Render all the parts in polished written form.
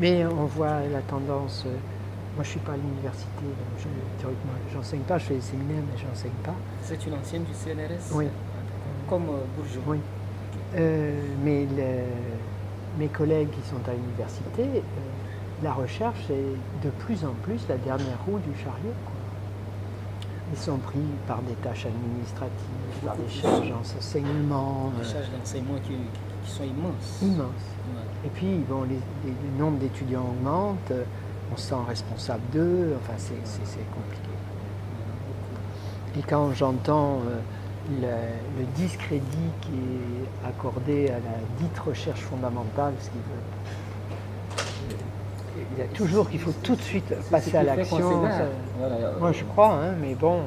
Mais on voit la tendance. Moi, je ne suis pas à l'université, donc théoriquement, j'enseigne pas. Je fais des séminaires, mais je n'enseigne pas. Vous êtes une ancienne du CNRS? Oui. Comme Bourgeois? Oui. Mais mes collègues qui sont à l'université, la recherche est de plus en plus la dernière roue du chariot, quoi. Ils sont pris par des tâches administratives, par des charges d'enseignement. Des charges d'enseignement qui sont immenses. Immenses. Ouais. Et puis, bon, le nombre d'étudiants augmente, on se sent responsable d'eux, enfin, c'est compliqué. Et quand j'entends le discrédit qui est accordé à la dite recherche fondamentale, ce qui veut... Il y a toujours qu'il faut tout de suite passer à l'action. Voilà. Moi, je crois, hein, mais bon,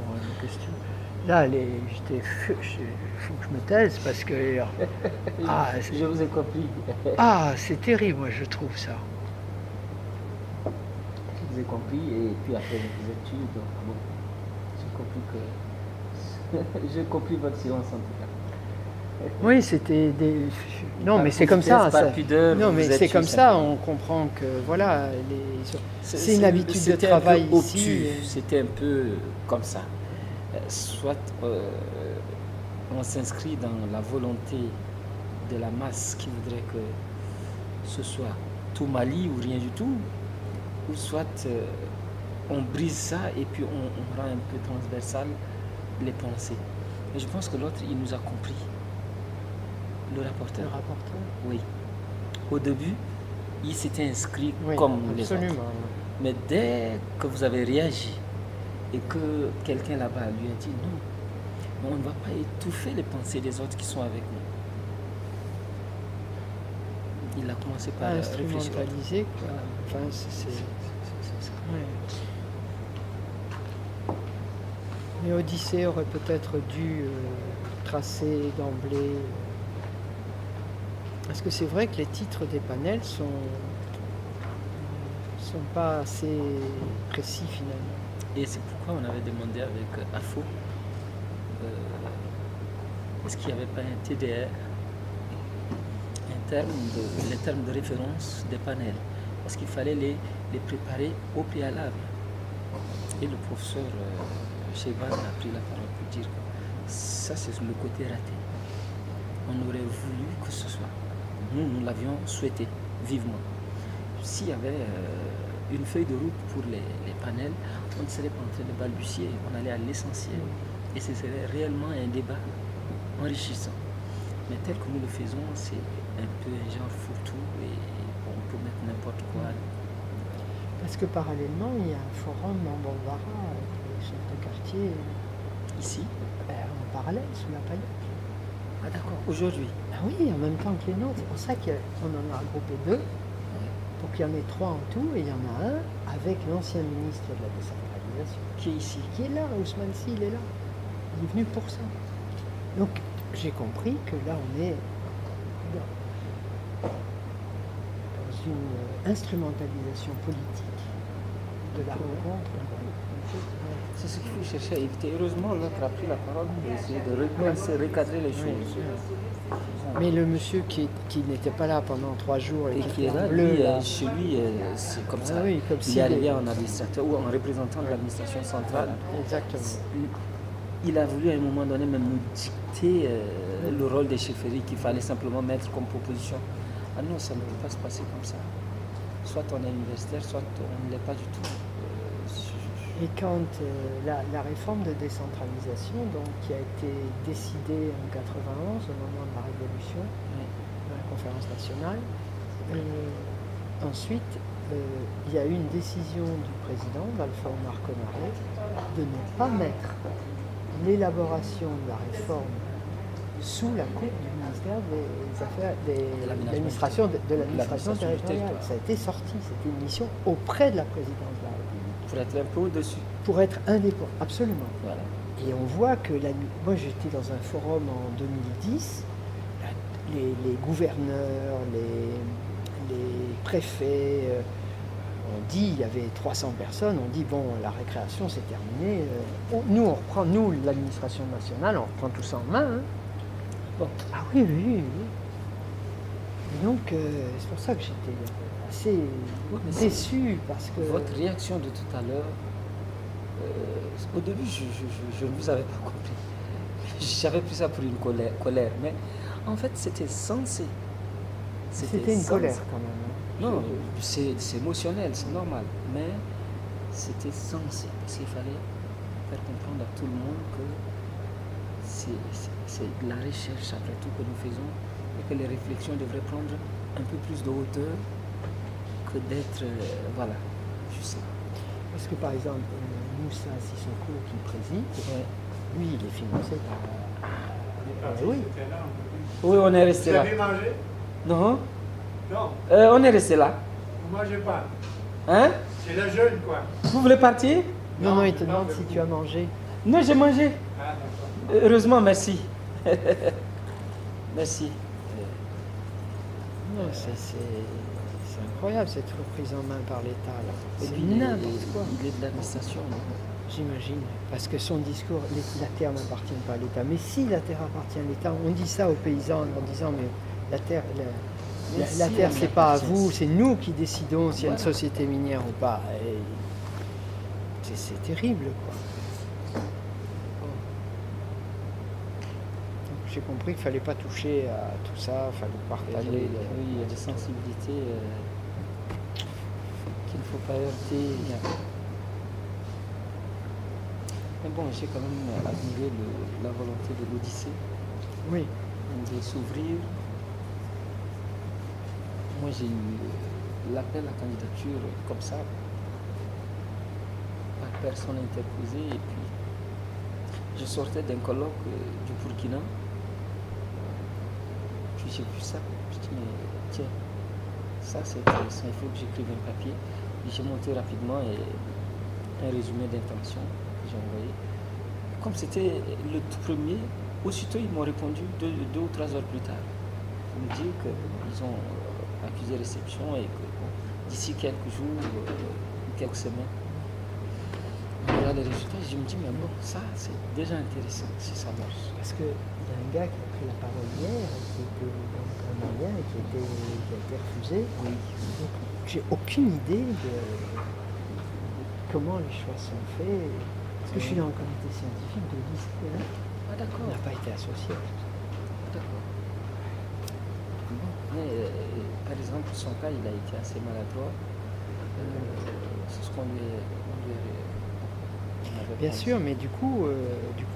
là, il faut que je me taise parce que... Je vous ai compris. C'est terrible, moi, je trouve ça. Je vous ai compris, et puis après vos études, donc bon, j'ai compris votre silence en tout cas. Oui, c'était des... Non, mais c'est comme ça. Non, mais c'est comme ça, on comprend que, voilà, c'est une habitude de travail ici. C'était un peu comme ça. Soit on s'inscrit dans la volonté de la masse qui voudrait que ce soit tout Mali ou rien du tout, ou soit on brise ça et puis on rend un peu transversal les pensées. Mais je pense que l'autre, il nous a compris. Le rapporteur. Oui. Au début, il s'était inscrit comme les autres. Mais dès que vous avez réagi et que quelqu'un là-bas lui a dit non, on ne va pas étouffer les pensées des autres qui sont avec nous. Il a commencé par réfléchir. Quoi. Enfin, Mais Odyssée aurait peut-être dû tracer d'emblée. Parce que c'est vrai que les titres des panels sont pas assez précis finalement. Et c'est pourquoi on avait demandé avec AFO est-ce qu'il n'y avait pas un TDR, les termes de référence des panels, parce qu'il fallait les préparer au préalable. Et le professeur Cheban a pris la parole pour dire que ça c'est le côté raté. On aurait voulu que ce soit. Nous l'avions souhaité vivement. S'il y avait une feuille de route pour les panels, on ne serait pas en train de balbutier, on allait à l'essentiel. Et ce serait réellement un débat enrichissant. Mais tel que nous le faisons, c'est un peu un genre fourre-tout et on peut mettre n'importe quoi. Parce que parallèlement, il y a un forum en Bambara avec les chefs de quartier. Ici en parallèle, sous la paillette. Ah d'accord, aujourd'hui. Ah oui, en même temps que les nôtres. C'est pour ça qu'on en a regroupé 2, pour qu'il y en ait 3 en tout, et il y en a un avec l'ancien ministre de la décentralisation. Qui est ici. Qui est là, Ousmane Sy, il est là. Il est venu pour ça. Donc, j'ai compris que là, on est dans une instrumentalisation politique de la rencontre. C'est ce qu'il faut chercher à éviter. Heureusement, l'autre a pris la parole pour essayer de recadrer les choses. Mais le monsieur qui n'était pas là pendant 3 jours et qui est là, chez lui, c'est comme ça. Oui, comme il est arrivé en administrateur ou en représentant de l'administration centrale. Exactement. Il a voulu à un moment donné même nous dicter le rôle des chefferies qu'il fallait simplement mettre comme proposition. Ah non, ça ne peut pas se passer comme ça. Soit on est universitaire, soit on ne l'est pas du tout. Et quand la réforme de décentralisation, donc, qui a été décidée en 91, au moment de la Révolution, de la conférence nationale, ensuite, il y a eu une décision du président, Alpha Omar Konaré, de ne pas mettre l'élaboration de la réforme sous la coupe du ministère des Affaires, de l'administration territoriale. Ça a été sorti, c'était une mission auprès de la présidence de la République. Pour être un peu au-dessus. Pour être indépendant, absolument. Voilà. Et on voit que moi j'étais dans un forum en 2010, les gouverneurs, les préfets, on dit, il y avait 300 personnes, on dit bon, la récréation c'est terminé, nous on reprend, nous l'administration nationale, on reprend tout ça en main. Hein. Bon. Ah oui. Et donc c'est pour ça que j'étais assez mais déçu parce que... Votre réaction de tout à l'heure, au début, je ne vous avais pas compris. J'avais pris ça pour une colère, mais en fait, c'était censé. C'était une colère quand même. Non, c'est émotionnel, c'est normal, mais c'était censé, parce qu'il fallait faire comprendre à tout le monde que c'est la recherche après tout que nous faisons et que les réflexions devraient prendre un peu plus de hauteur que d'être, voilà, juste là. Parce que par exemple, Moussa Sissoko qui préside, lui il est financé par... oui. Oui, on est resté là. Vous avez mangé? Non, Non, on est resté là. vous mangez pas. Hein? C'est le jeûne, quoi. Vous voulez partir? Non, il te Non, demande mais si vous- tu as mangé. Non, j'ai mangé. Ah, d'accord. Heureusement, merci. Merci. Non, c'est incroyable cette reprise en main par l'État. là. Et C'est puis, n'importe quoi. il est de l'administration. non? J'imagine. Parce que son discours, la terre n'appartient pas à l'État. Mais si la terre appartient à l'État, on dit ça aux paysans en disant mais la terre, Mais la si terre elle c'est pas à appartient, vous, c'est nous qui décidons s'il y a une Voilà. société minière ou pas. Et c'est terrible quoi. Donc, j'ai compris qu'il fallait pas toucher à tout ça, il fallait Oui, partager. il y a des sensibilités qu'il ne faut pas heurter. Mais bon, j'ai quand même admiré la volonté de l'Odyssée Oui, de s'ouvrir. Moi, j'ai eu l'appel à candidature comme ça, par personne interposée, et puis je sortais d'un colloque du Burkina, puis j'ai vu ça, je dis mais tiens, ça c'est intéressant, il faut que j'écrive un papier. Et j'ai monté rapidement un résumé d'intention que j'ai envoyé. Comme c'était le tout premier, aussitôt ils m'ont répondu 2 ou 3 heures plus tard. Pour me dire qu'ils ont accusé réception et que d'ici quelques jours, quelques semaines, on verra les résultats. Je me dis, mais bon, ça c'est déjà intéressant si ça marche. parce qu'il y a un gars qui a pris la parole hier, qui était donc un Malien et qui a été refusé. Oui. Donc, j'ai aucune idée de comment les choix sont faits. Parce que je suis dans le comité scientifique de l'ISP. Ah On d'accord, n'a pas été associé. d'accord. Bon, mais par exemple, son cas, il a été assez maladroit. C'est ce qu'on lui avait Bien pensé. sûr, mais du coup,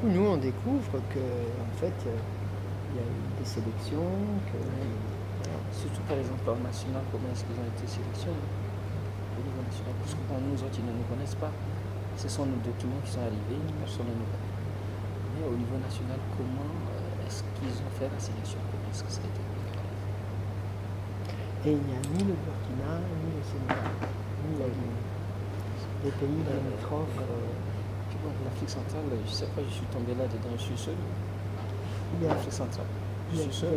nous, on découvre que, en fait, il y a eu des sélections, que... voilà. Surtout par exemple en national, comment est-ce qu'ils ont été sélectionnés au niveau national? Parce que pour nous autres, ils ne nous connaissent pas. Ce sont nos documents qui sont arrivés, personne ne nous connaît. Mais au niveau national, comment est-ce qu'ils ont fait la sélection? Comment est-ce que ça a été? Et il n'y a ni le Burkina, ni le Sénégal, ni la Guinée. Les pays limitrophes. Puis bon, l'Afrique centrale, je ne sais pas, je suis tombé là-dedans, je suis seul. Il y a, L'Afrique centrale, il y je a- suis seul.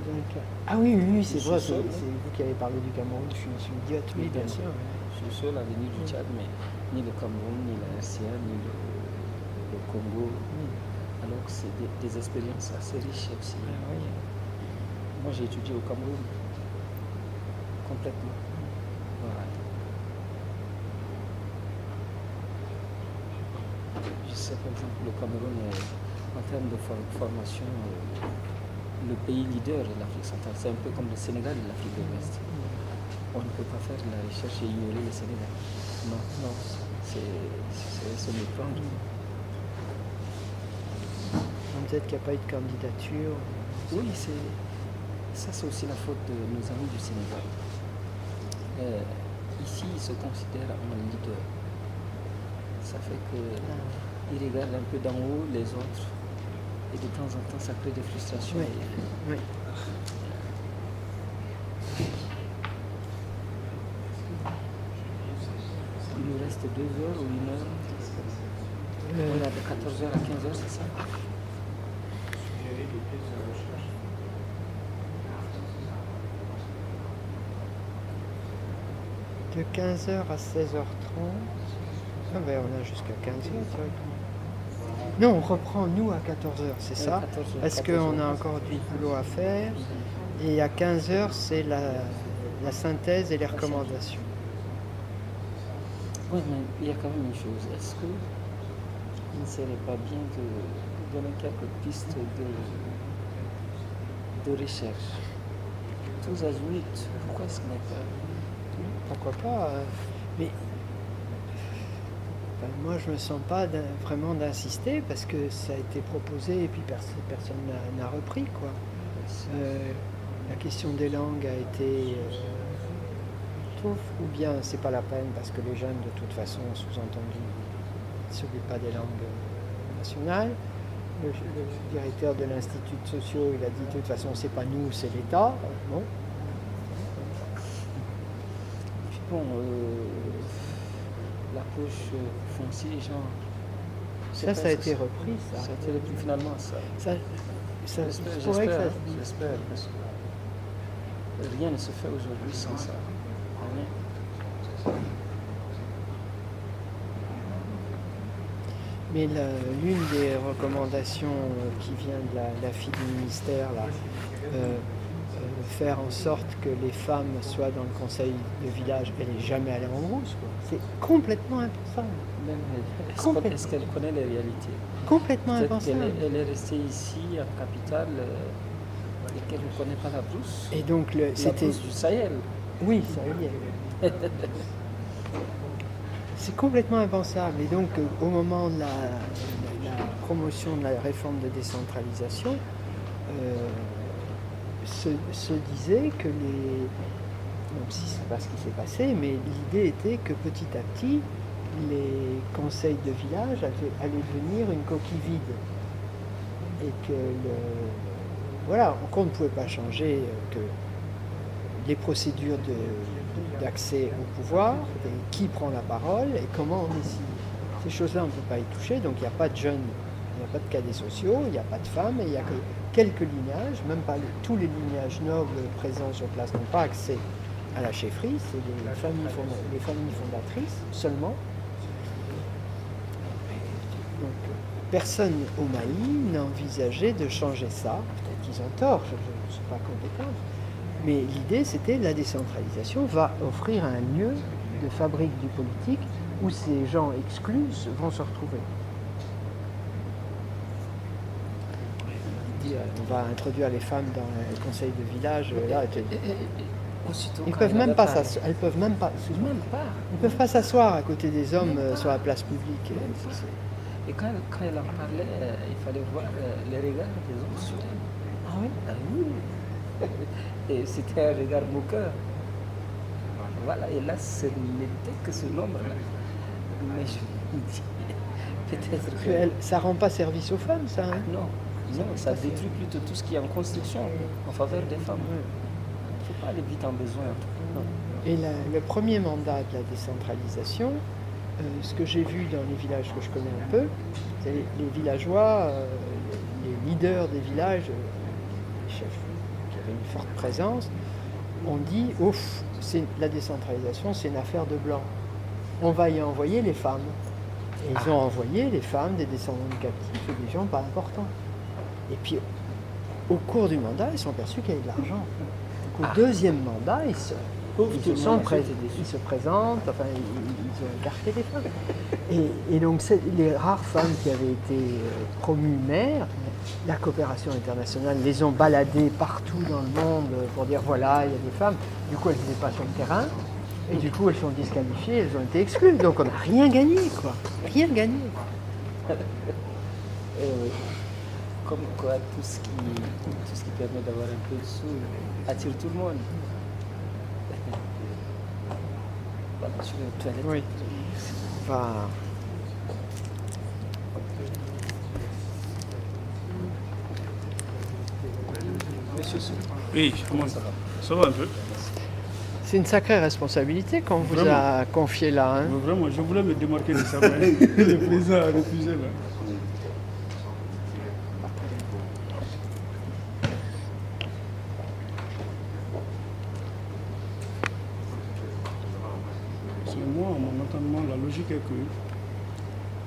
Ah oui, oui, c'est Je vrai, suis c'est seul. vous qui avez parlé du Cameroun, je suis idiote, oui, bien sûr. Je suis seul à venir du Tchad, mais ni le Cameroun, ni la RCA, ni le Congo. Alors que c'est des expériences assez riches aussi. Ah oui. Moi, j'ai étudié au Cameroun complètement. Voilà. Je sais par exemple, le Cameroun est, en termes de formation, le pays leader de l'Afrique centrale. C'est un peu comme le Sénégal de l'Afrique de l'Ouest. On ne peut pas faire de la recherche et ignorer le Sénégal. Non, non, c'est se méprendre. Peut-être qu'il n'y a pas eu de candidature. Oui, ça c'est aussi la faute de nos amis du Sénégal. Ici, ils se considèrent en leader. Ça fait qu'ils regardent un peu d'en haut les autres et de temps en temps ça crée des frustrations. Oui. Oui. Il nous reste 2 heures ou 1 heure. On a de 14h à 15h, c'est ça? Suggérer des pistes de recherche. De 15h à 16h30. Ah ben on a jusqu'à 15h directement. Non, on reprend nous à 14h, c'est ça? 14h, Parce qu'on a encore du boulot à faire. Et à 15h, c'est la synthèse et les recommandations. Oui, mais il y a quand même une chose. Est-ce qu'il ne serait pas bien de donner quelques pistes de recherche? Tous azimuts, pourquoi ce n'est pas... Pourquoi pas mais enfin, moi, je ne me sens pas vraiment d'insister parce que ça a été proposé et puis personne n'a repris, quoi. La question des langues a été ou bien c'est pas la peine parce que les jeunes, de toute façon, sous-entendu, ne s'occupent pas des langues nationales. Le directeur de l'Institut de sociaux, il a dit de toute façon, c'est pas nous, c'est l'État. Bon. Puis bon, la poche foncière, genre. Ça a été repris, ça. Ça a été repris finalement, ça. J'espère, j'espère, parce que rien ne se fait aujourd'hui sans ça. Rien. Mais l'une des recommandations qui vient de la fille du ministère, là, faire en sorte que les femmes soient dans le conseil de village, elle n'est jamais allée en brousse, quoi. C'est complètement impensable. Est-ce qu'elle connaît les réalités? Complètement Peut-être impensable. qu'elle est restée ici, en capitale, et qu'elle ne connaît pas la brousse. Et donc, c'était du Sahel. Oui, ça y est. C'est complètement impensable. Et donc, au moment de la promotion de la réforme de décentralisation, se disait que même si c'est pas ce qui s'est passé, mais l'idée était que petit à petit, les conseils de village allaient devenir une coquille vide. Et que qu'on ne pouvait pas changer, que les procédures d'accès au pouvoir, et qui prend la parole et comment on décide. Ces choses-là, on ne peut pas y toucher, donc il n'y a pas de jeunes, il n'y a pas de cadets sociaux, il n'y a pas de femmes, et il n'y a que quelques lignages, même pas tous les lignages nobles présents sur place n'ont pas accès à la chefferie, c'est les familles fondatrices seulement. Donc, personne au Mali n'envisageait de changer ça. Peut-être qu'ils ont tort, je ne suis pas compétente. Mais l'idée, c'était la décentralisation va offrir un lieu de fabrique du politique où ces gens exclus vont se retrouver. On va introduire les femmes dans le conseil de village. Là, elles peuvent même pas s'asseoir. Elles peuvent même pas. Ils peuvent pas s'asseoir à côté des hommes sur la place publique. Et quand elle en parlait, il fallait voir les regards des hommes sur elle. Ah oui? Ah oui. Et c'était un regard moqueur. Voilà, et là, ce n'était que ce nombre-là. Mais je me dis, peut-être que... Ça rend pas service aux femmes, ça, hein? Non, ça détruit plutôt tout ce qui est en construction en faveur des femmes. Il ne faut pas aller vite en besoin. Et le premier mandat de la décentralisation, ce que j'ai vu dans les villages que je connais un peu, c'est les villageois, les leaders des villages, les chefs qui avaient une forte présence, ont dit ouf, la décentralisation, c'est une affaire de blancs. On va y envoyer les femmes. Et ils ont envoyé les femmes, des descendants de captifs et des gens pas importants. Et puis, au cours du mandat, ils sont perçus qu'il y avait de l'argent. Donc, au deuxième mandat, ils se présentent, enfin, ils ont écarté les femmes. Et donc, les rares femmes qui avaient été promues maires, la coopération internationale les ont baladées partout dans le monde pour dire voilà, il y a des femmes. Du coup, elles n'étaient pas sur le terrain. Et du coup, elles sont disqualifiées, elles ont été exclues. Donc, on n'a rien gagné, quoi. Rien gagné. Comme quoi, tout ce qui permet d'avoir un peu de sous attire tout le monde. Voilà, je vais aux toilettes. Oui. Monsieur Sou. Oui, comment ça va? Ça va un peu. C'est une sacrée responsabilité qu'on vous a confiée là. Hein. Vraiment, je voulais me démarquer de ça, mais le président a refusé. Là. Parce que moi, à mon entendement, la logique est que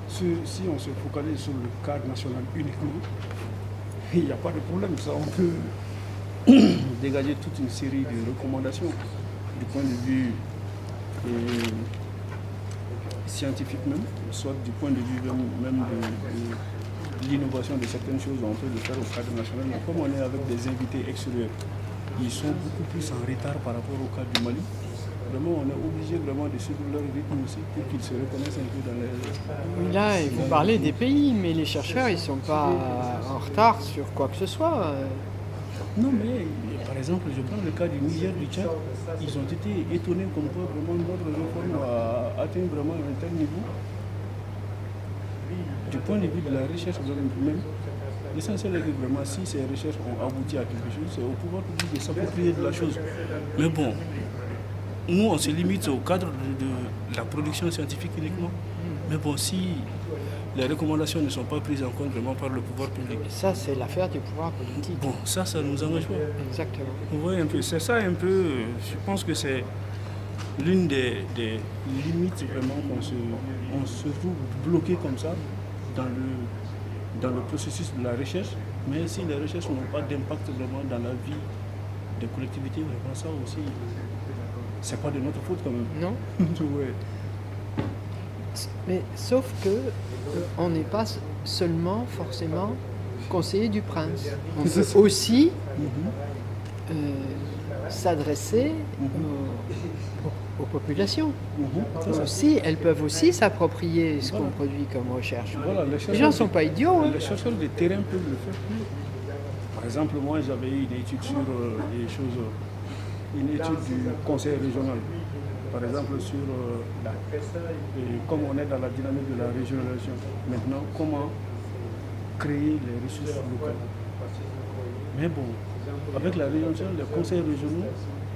si on se focalise sur le cadre national uniquement, il n'y a pas de problème. Ça, on peut dégager toute une série de recommandations du point de vue scientifique même, soit du point de vue même de l'innovation de certaines choses, on peut le faire au cadre national. Mais comme on est avec des invités extérieurs, ils sont beaucoup plus en retard par rapport au cadre du Mali. Vraiment, on est obligé vraiment de suivre leur rythme aussi pour qu'ils se reconnaissent un peu dans les... Oui, là, vous parlez des pays, mais les chercheurs, ils ne sont pas en retard sur quoi que ce soit. Non, mais par exemple, je prends le cas du Niger, du Tchad, ils ont été étonnés comme quoi vraiment notre réforme a atteint vraiment un tel niveau. Du point de vue de la recherche même, l'essentiel est que vraiment si ces recherches ont abouti à quelque chose, c'est au pouvoir public de s'approprier de la chose. Mais bon, nous on se limite au cadre de la production scientifique uniquement. Mais bon, si les recommandations ne sont pas prises en compte vraiment par le pouvoir public. Ça, c'est l'affaire du pouvoir politique. Bon, ça nous engage pas. Exactement. Vous voyez un peu, c'est ça un peu, je pense que c'est l'une des limites vraiment on se trouve bloqué comme ça dans le processus de la recherche. Mais si les recherches n'ont pas d'impact vraiment dans la vie des collectivités, vraiment ça aussi, c'est pas de notre faute quand même. Non. Ouais. Mais sauf que on n'est pas seulement forcément conseiller du prince. On peut aussi s'adresser aux populations. Aussi, elles peuvent aussi s'approprier ce qu'on produit comme recherche. Voilà, les gens ne sont pas idiots. Hein. Les chercheurs de terrain peuvent le faire. Par exemple, moi j'avais eu une étude sur des choses, une étude du conseil régional. Par exemple, sur comme on est dans la dynamique de la régionalisation, maintenant, comment créer les ressources locales. Mais bon, avec la régionalisation, les conseils régionaux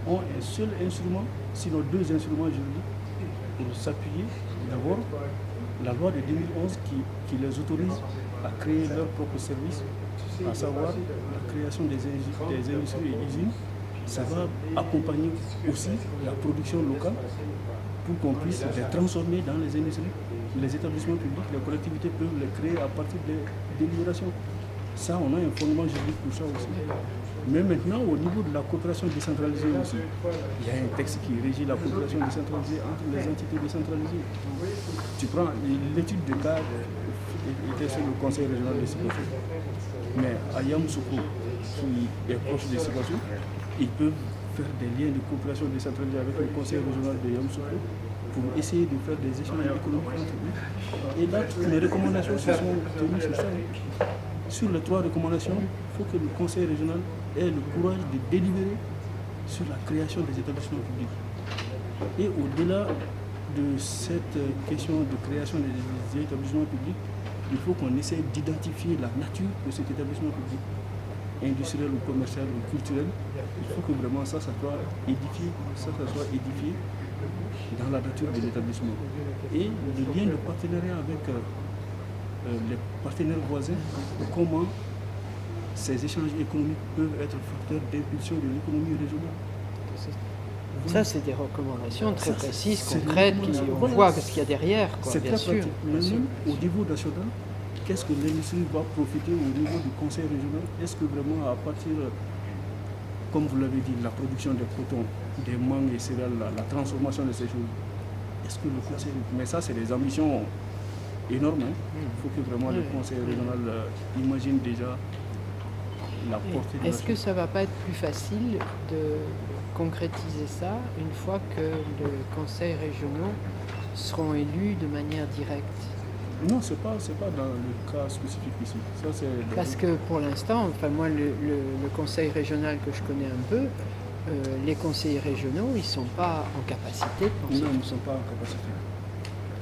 ont un seul instrument, sinon deux instruments juridiques, pour s'appuyer. D'abord, la loi de 2011 qui les autorise à créer leurs propres services, à savoir la création des industries et usines. Ça va accompagner aussi la production locale pour qu'on puisse les transformer dans les industries. Les établissements publics, les collectivités peuvent les créer à partir des délibérations. Ça, on a un fondement juridique pour ça aussi. Mais maintenant, au niveau de la coopération décentralisée aussi, il y a un texte qui régit la coopération décentralisée entre les entités décentralisées. Tu prends l'étude de cas était sur le conseil régional de Sikasso. Mais à Yamoussoukro, qui est proche de Sikasso, ils peuvent faire des liens de coopération décentralisée avec le conseil régional de Yamoussoukro pour essayer de faire des échanges économiques entre eux. Et là, toutes les recommandations se sont tenues sur ça. Sur les 3 recommandations, il faut que le conseil régional ait le courage de délibérer sur la création des établissements publics. Et au-delà de cette question de création des établissements publics, il faut qu'on essaie d'identifier la nature de cet établissement public, industriel ou commercial ou culturel. Il faut que vraiment ça soit édifié, dans la nature de l'établissement. Et le lien de partenariat avec les partenaires voisins, comment ces échanges économiques peuvent être facteurs d'impulsion de l'économie régionale. Ça, c'est des recommandations très précises, concrètes, on voit ce qu'il y a derrière. C'est bien très sûr. pratique. Même au niveau national, qu'est-ce que l'industrie va profiter au niveau du conseil régional? Est-ce que vraiment à partir, comme vous l'avez dit, la production des cotons, des mangues et céréales, la transformation de ces choses, est-ce que le conseil... Mais ça, c'est des ambitions énormes. Il faut que vraiment le conseil régional imagine déjà la portée de Est-ce que ça ne va pas être plus facile de concrétiser ça une fois que les conseils régionaux seront élus de manière directe? Non, c'est pas dans le cas spécifique ici. Ça, Parce que pour l'instant, enfin moi le conseil régional que je connais un peu, les conseillers régionaux, ils ne sont pas en capacité de penser. Non, ils ne sont pas en capacité.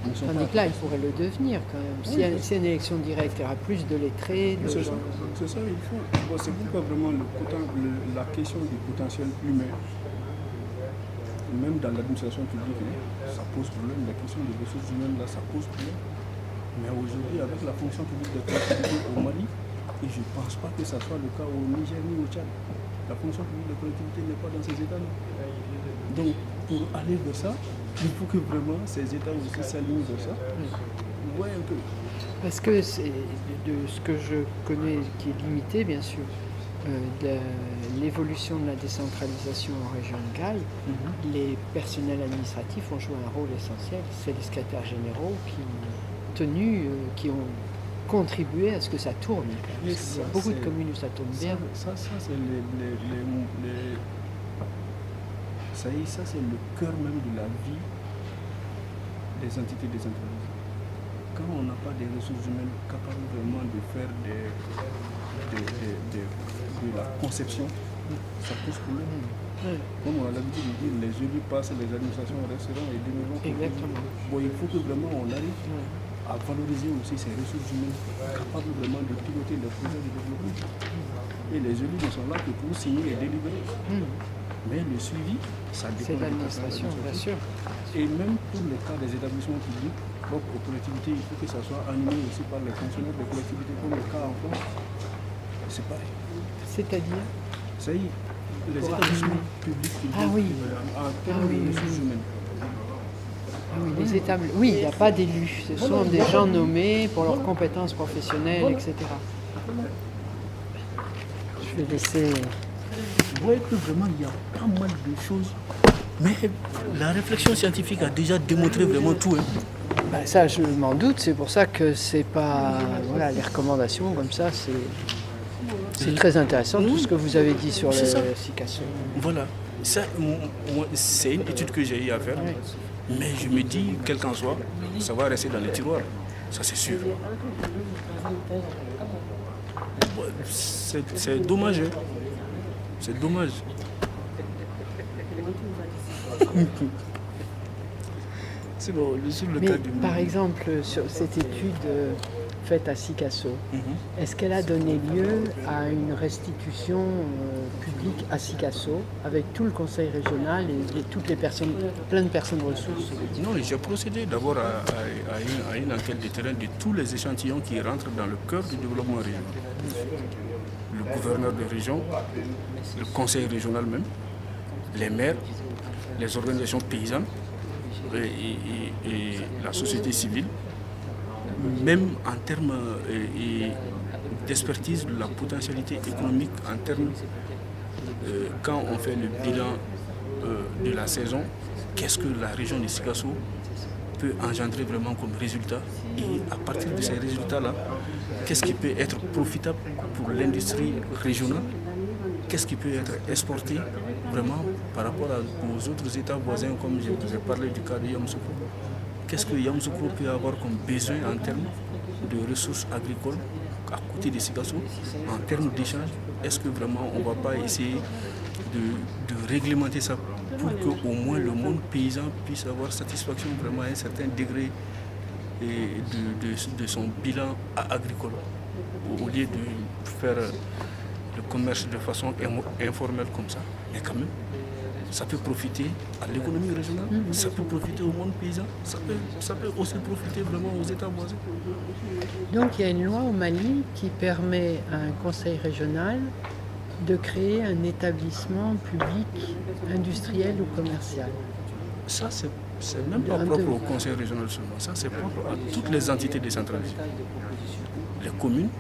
Tandis que là, ils pourraient le devenir quand même. Si c'est une élection directe, il y aura plus de lettrés. C'est ça, il faut. Bon, c'est pourquoi vraiment la question du potentiel humain, même dans l'administration publique, ça pose problème. La question des ressources humaines, là, ça pose problème. Mais aujourd'hui, avec la fonction publique des collectivités au Mali, et je ne pense pas que ça soit le cas au Niger ni au Tchad. La fonction publique des collectivités n'est pas dans ces états-là. Donc, pour aller vers ça, il faut que vraiment ces États aussi s'alignent vers ça. Vous voyez un peu. Parce que c'est de ce que je connais, qui est limité bien sûr, de l'évolution de la décentralisation en région de Gaille, les personnels administratifs ont joué un rôle essentiel. C'est les secrétaires généraux qui ont contribué à ce que ça tourne. Il y a beaucoup de communes où ça tourne bien. Ça c'est ça c'est le cœur même de la vie des entités décentralisées. Quand on n'a pas des ressources humaines capables vraiment de faire de la conception, ça pose problème. Comme on a l'habitude de dire, les élus passent, les administrations resteront et demeureront. Exactement. Bon, il faut que vraiment on arrive à valoriser aussi ces ressources humaines capables vraiment de piloter les projets de développement. Et les élus ne sont là que pour signer et délivrer. Mais le suivi, ça dépend C'est l'administration, bien sûr. Et même pour le cas des établissements publics, propres aux collectivités, il faut que ça soit animé aussi par les fonctionnaires des collectivités. Pour le cas en France, c'est pareil. C'est-à-dire Ça y est, les établissements publics Ah oui. en termes de ressources humaines. Oui, il n'y a pas d'élus. Ce sont des gens nommés pour leurs compétences professionnelles, etc. Je vais laisser... Vous voyez que vraiment il y a pas mal de choses. Mais la réflexion scientifique a déjà démontré vraiment tout. Ça, je m'en doute. C'est pour ça que c'est pas... Voilà, les recommandations comme ça, c'est très intéressant, tout ce que vous avez dit sur le Sikasso. Voilà. Ça, c'est une étude que j'ai eu à faire. Mais je me dis, quel qu'en soit, ça va rester dans les tiroirs. Ça, c'est sûr. C'est dommage. C'est dommage. C'est bon, sur le cas du... Par exemple, sur cette étude faite à Sikasso, est-ce qu'elle a donné lieu à une restitution publique à Sikasso avec tout le conseil régional et toutes les personnes, plein de personnes ressources? Non, j'ai procédé d'abord à une enquête de terrain de tous les échantillons qui rentrent dans le cœur du développement régional. Le gouverneur de région, le conseil régional même, les maires, les organisations paysannes et la société civile, même en termes d'expertise de la potentialité économique, en termes, quand on fait le bilan de la saison, qu'est-ce que la région de Sikasso peut engendrer vraiment comme résultat, et à partir de ces résultats-là, qu'est-ce qui peut être profitable pour l'industrie régionale, qu'est-ce qui peut être exporté vraiment par rapport aux autres États voisins, comme je vous ai parlé du cas de Yamoussoukro. Qu'est-ce que Yamoussoukro peut avoir comme besoin en termes de ressources agricoles à côté de Sikasso, en termes d'échange? Est-ce que vraiment on ne va pas essayer de réglementer ça pour qu'au moins le monde paysan puisse avoir satisfaction vraiment à un certain degré de son bilan agricole, au lieu de faire le commerce de façon informelle comme ça? Mais quand même, ça peut profiter à l'économie régionale, ça peut profiter au monde paysan, ça peut aussi profiter vraiment aux États voisins. Donc il y a une loi au Mali qui permet à un conseil régional de créer un établissement public industriel ou commercial. Ça, c'est même pas propre au conseil régional seulement, ça c'est propre à toutes les entités décentralisées. Les communes,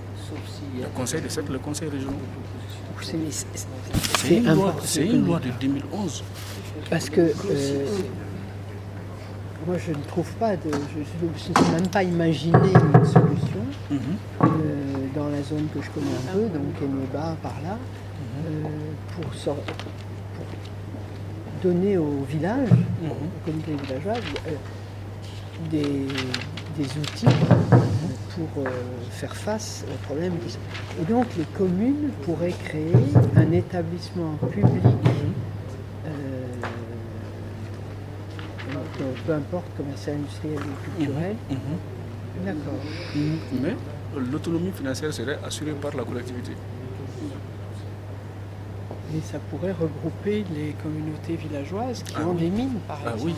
le conseil des cercles, le conseil régional. C'est une loi de 2011. Parce que moi je ne trouve pas je ne sais même pas imaginer une solution dans la zone que je connais un peu, donc Eneba par là, pour donner aux villages, aux comités villageois, des outils pour faire face aux problèmes. Et donc les communes pourraient créer un établissement public, peu importe, commercial, industriel ou culturel. D'accord. Mais l'autonomie financière serait assurée par la collectivité. Et ça pourrait regrouper les communautés villageoises qui ont des mines, par exemple. Oui,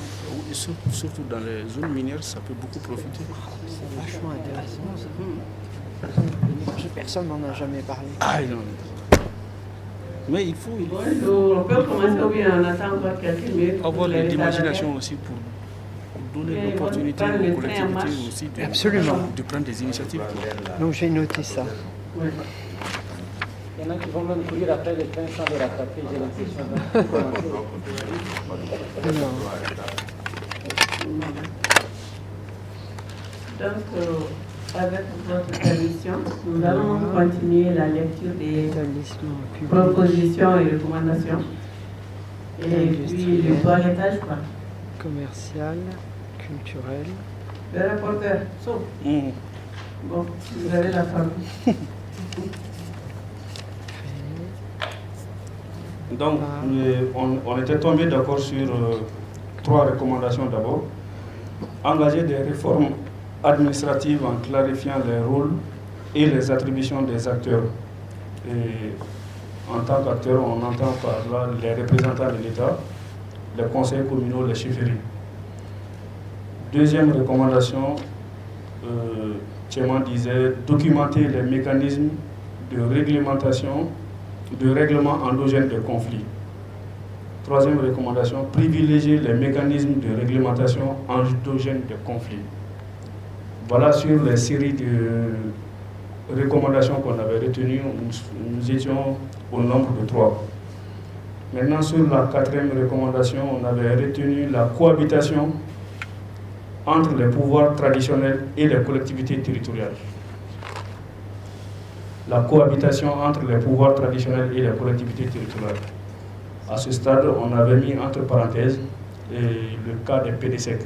surtout dans les zones minières, ça peut beaucoup profiter. C'est vachement intéressant, ça. Personne n'en a jamais parlé. Non. Mais il faut on peut commencer, oui, on attend encore quelques minutes. Avoir de l'imagination aussi pour donner l'opportunité aux collectivités aussi de prendre des initiatives. Donc j'ai noté ça. Oui. Il y en a qui vont même courir après les trains sans les rattraper, j'ai l'impression. Donc, avec votre permission, nous allons continuer la lecture des propositions et recommandations. Et puis le toilettage, quoi. Commercial, culturel. Le rapporteur, sauf. Bon, vous avez la parole. Donc, on était tombé d'accord sur 3 recommandations d'abord. Engager des réformes administratives en clarifiant les rôles et les attributions des acteurs. Et en tant qu'acteurs, on entend par là les représentants de l'État, les conseils communaux, les chefferies. Deuxième recommandation, Tcheman disait documenter les mécanismes de réglementation, de règlement endogène de conflits. Troisième recommandation, privilégier les mécanismes de réglementation endogène de conflits. Voilà sur les séries de recommandations qu'on avait retenues, nous étions au nombre de 3. Maintenant, sur la 4e recommandation, on avait retenu la cohabitation entre les pouvoirs traditionnels et les collectivités territoriales. La cohabitation entre les pouvoirs traditionnels et les collectivités territoriales. À ce stade, on avait mis entre parenthèses le cas des PDSEC,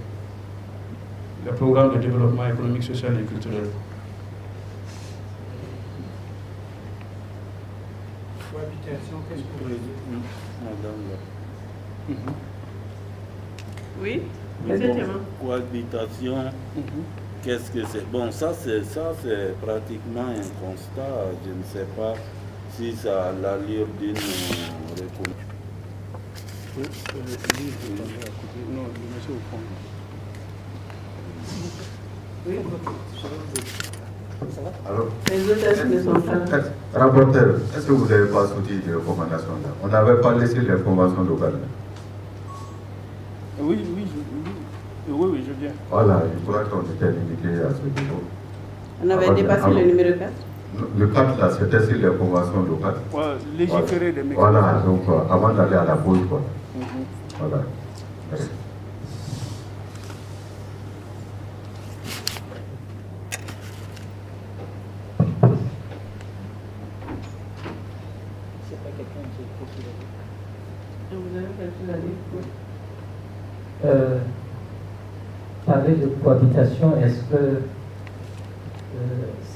le programme de développement économique, social et culturel. Cohabitation, qu'est-ce que vous voulez dire? Oui, Mais monsieur bon, Théma. cohabitation, qu'est-ce que c'est? Bon, ça c'est pratiquement un constat. Je ne sais pas si ça a l'allure d'une recommandation. Non, le monsieur au fond. Oui. Alors, Les autres ne sont pas. rapporteur, est-ce que vous n'avez pas soutenu des recommandations là? On n'avait pas laissé les conventions locales. Oui, je viens. Voilà, je crois qu'on était limité à ce niveau. On avait dépassé le numéro 4. Le 4 là, c'était sur les conventions locales. Ouais, légiférer des mécanismes. Voilà, donc avant d'aller à la pause, quoi. Voilà. Merci. Vous avez quelque chose à dire? Parler de cohabitation, est-ce que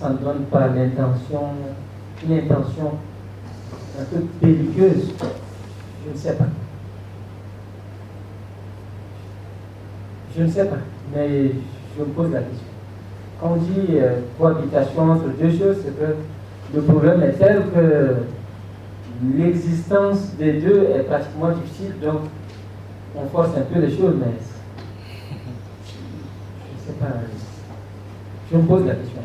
ça ne donne pas une intention un peu belliqueuse? Je ne sais pas. Je ne sais pas, mais je me pose la question. Quand on dit cohabitation entre deux choses, c'est que le problème est tel que l'existence des deux est pratiquement difficile, donc on force un peu les choses, mais je ne sais pas. Je me pose la question.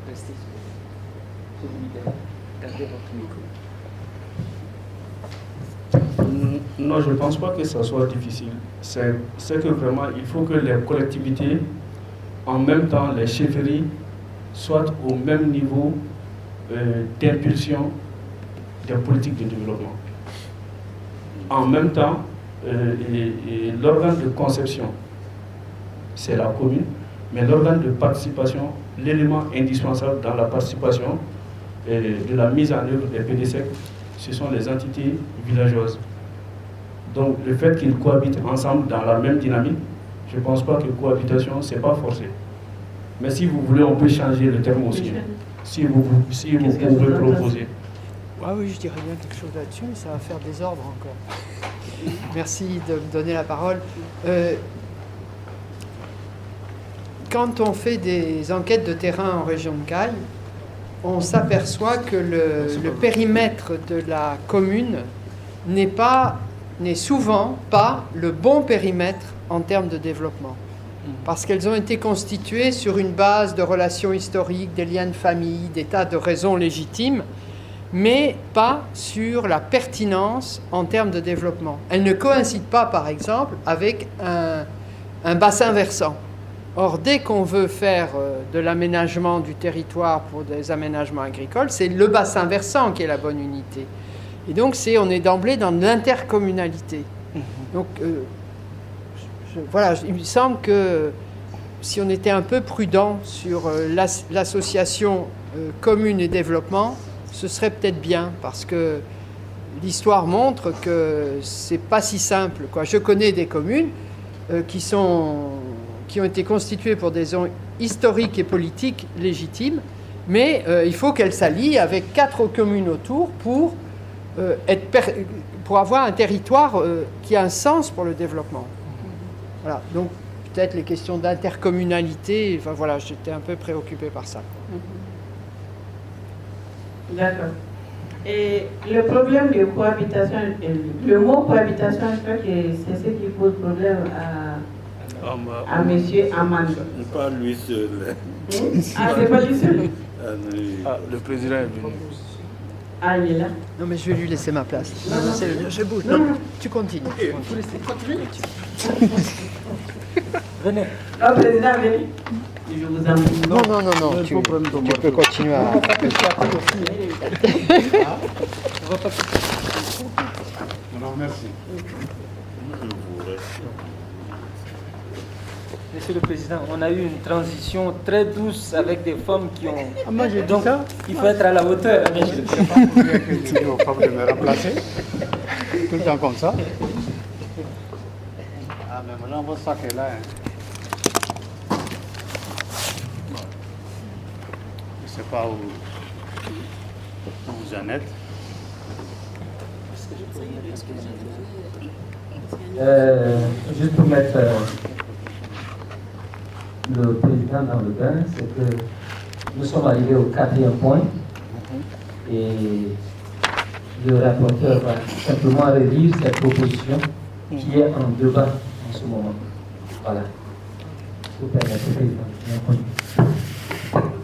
Restez je vous libère. Gardez votre micro. Non, je ne pense pas que ça soit difficile. C'est que vraiment, il faut que les collectivités, en même temps les chefferies, soient au même niveau d'impulsion des politiques de développement. En même temps, et l'organe de conception, c'est la commune, mais l'organe de participation, l'élément indispensable dans la participation de la mise en œuvre des PDSEC, ce sont les entités villageoises. Donc le fait qu'ils cohabitent ensemble dans la même dynamique, je ne pense pas que cohabitation, ce n'est pas forcé. Mais si vous voulez, on peut changer le terme aussi. Si vous pouvez proposer. Ah oui, je dirais bien quelque chose là-dessus, mais ça va faire désordre encore. Merci de me donner la parole. Quand on fait des enquêtes de terrain en région de Caille, on s'aperçoit que le périmètre de la commune n'est souvent pas le bon périmètre en termes de développement. Parce qu'elles ont été constituées sur une base de relations historiques, des liens de famille, des tas de raisons légitimes, mais pas sur la pertinence en termes de développement. Elles ne coïncident pas, par exemple, avec un bassin versant. Or, dès qu'on veut faire de l'aménagement du territoire pour des aménagements agricoles, c'est le bassin versant qui est la bonne unité. Et donc, on est d'emblée dans l'intercommunalité. Donc, voilà, il me semble que si on était un peu prudent sur l'association commune et développement, ce serait peut-être bien, parce que l'histoire montre que c'est pas si simple, quoi. Je connais des communes qui ont été constituées pour des raisons historiques et politiques légitimes, mais il faut qu'elles s'allient avec 4 communes autour pour avoir un territoire qui a un sens pour le développement. Voilà, donc peut-être les questions d'intercommunalité, enfin voilà, j'étais un peu préoccupé par ça. D'accord. Et le problème de cohabitation, le mot cohabitation, je crois que c'est ce qui pose problème à M. Amand. Pas lui seul. Ah, c'est pas lui seul. Le président est venu. Ah, il est là. Non, mais je vais lui laisser ma place. Non, je bouge. Non, tu continues. Venez. Le président est venu. Je vous en prie. Non, tu peux continuer à... Non, merci. Monsieur le Président, on a eu une transition très douce avec des femmes qui ont... Ah, moi j'ai dit Donc, ça. il faut être à la hauteur. Je ne sais pas pourquoi tu dis aux femmes de me remplacer. Tout le temps comme ça. Ah, mais maintenant, votre sac est là. Bon. Je ne sais pas où vous en êtes. Juste pour mettre le président dans le bain, c'est que nous sommes arrivés au 4e point et le rapporteur va simplement relire cette proposition qui est en débat en ce moment. Voilà. Vous permettez, président.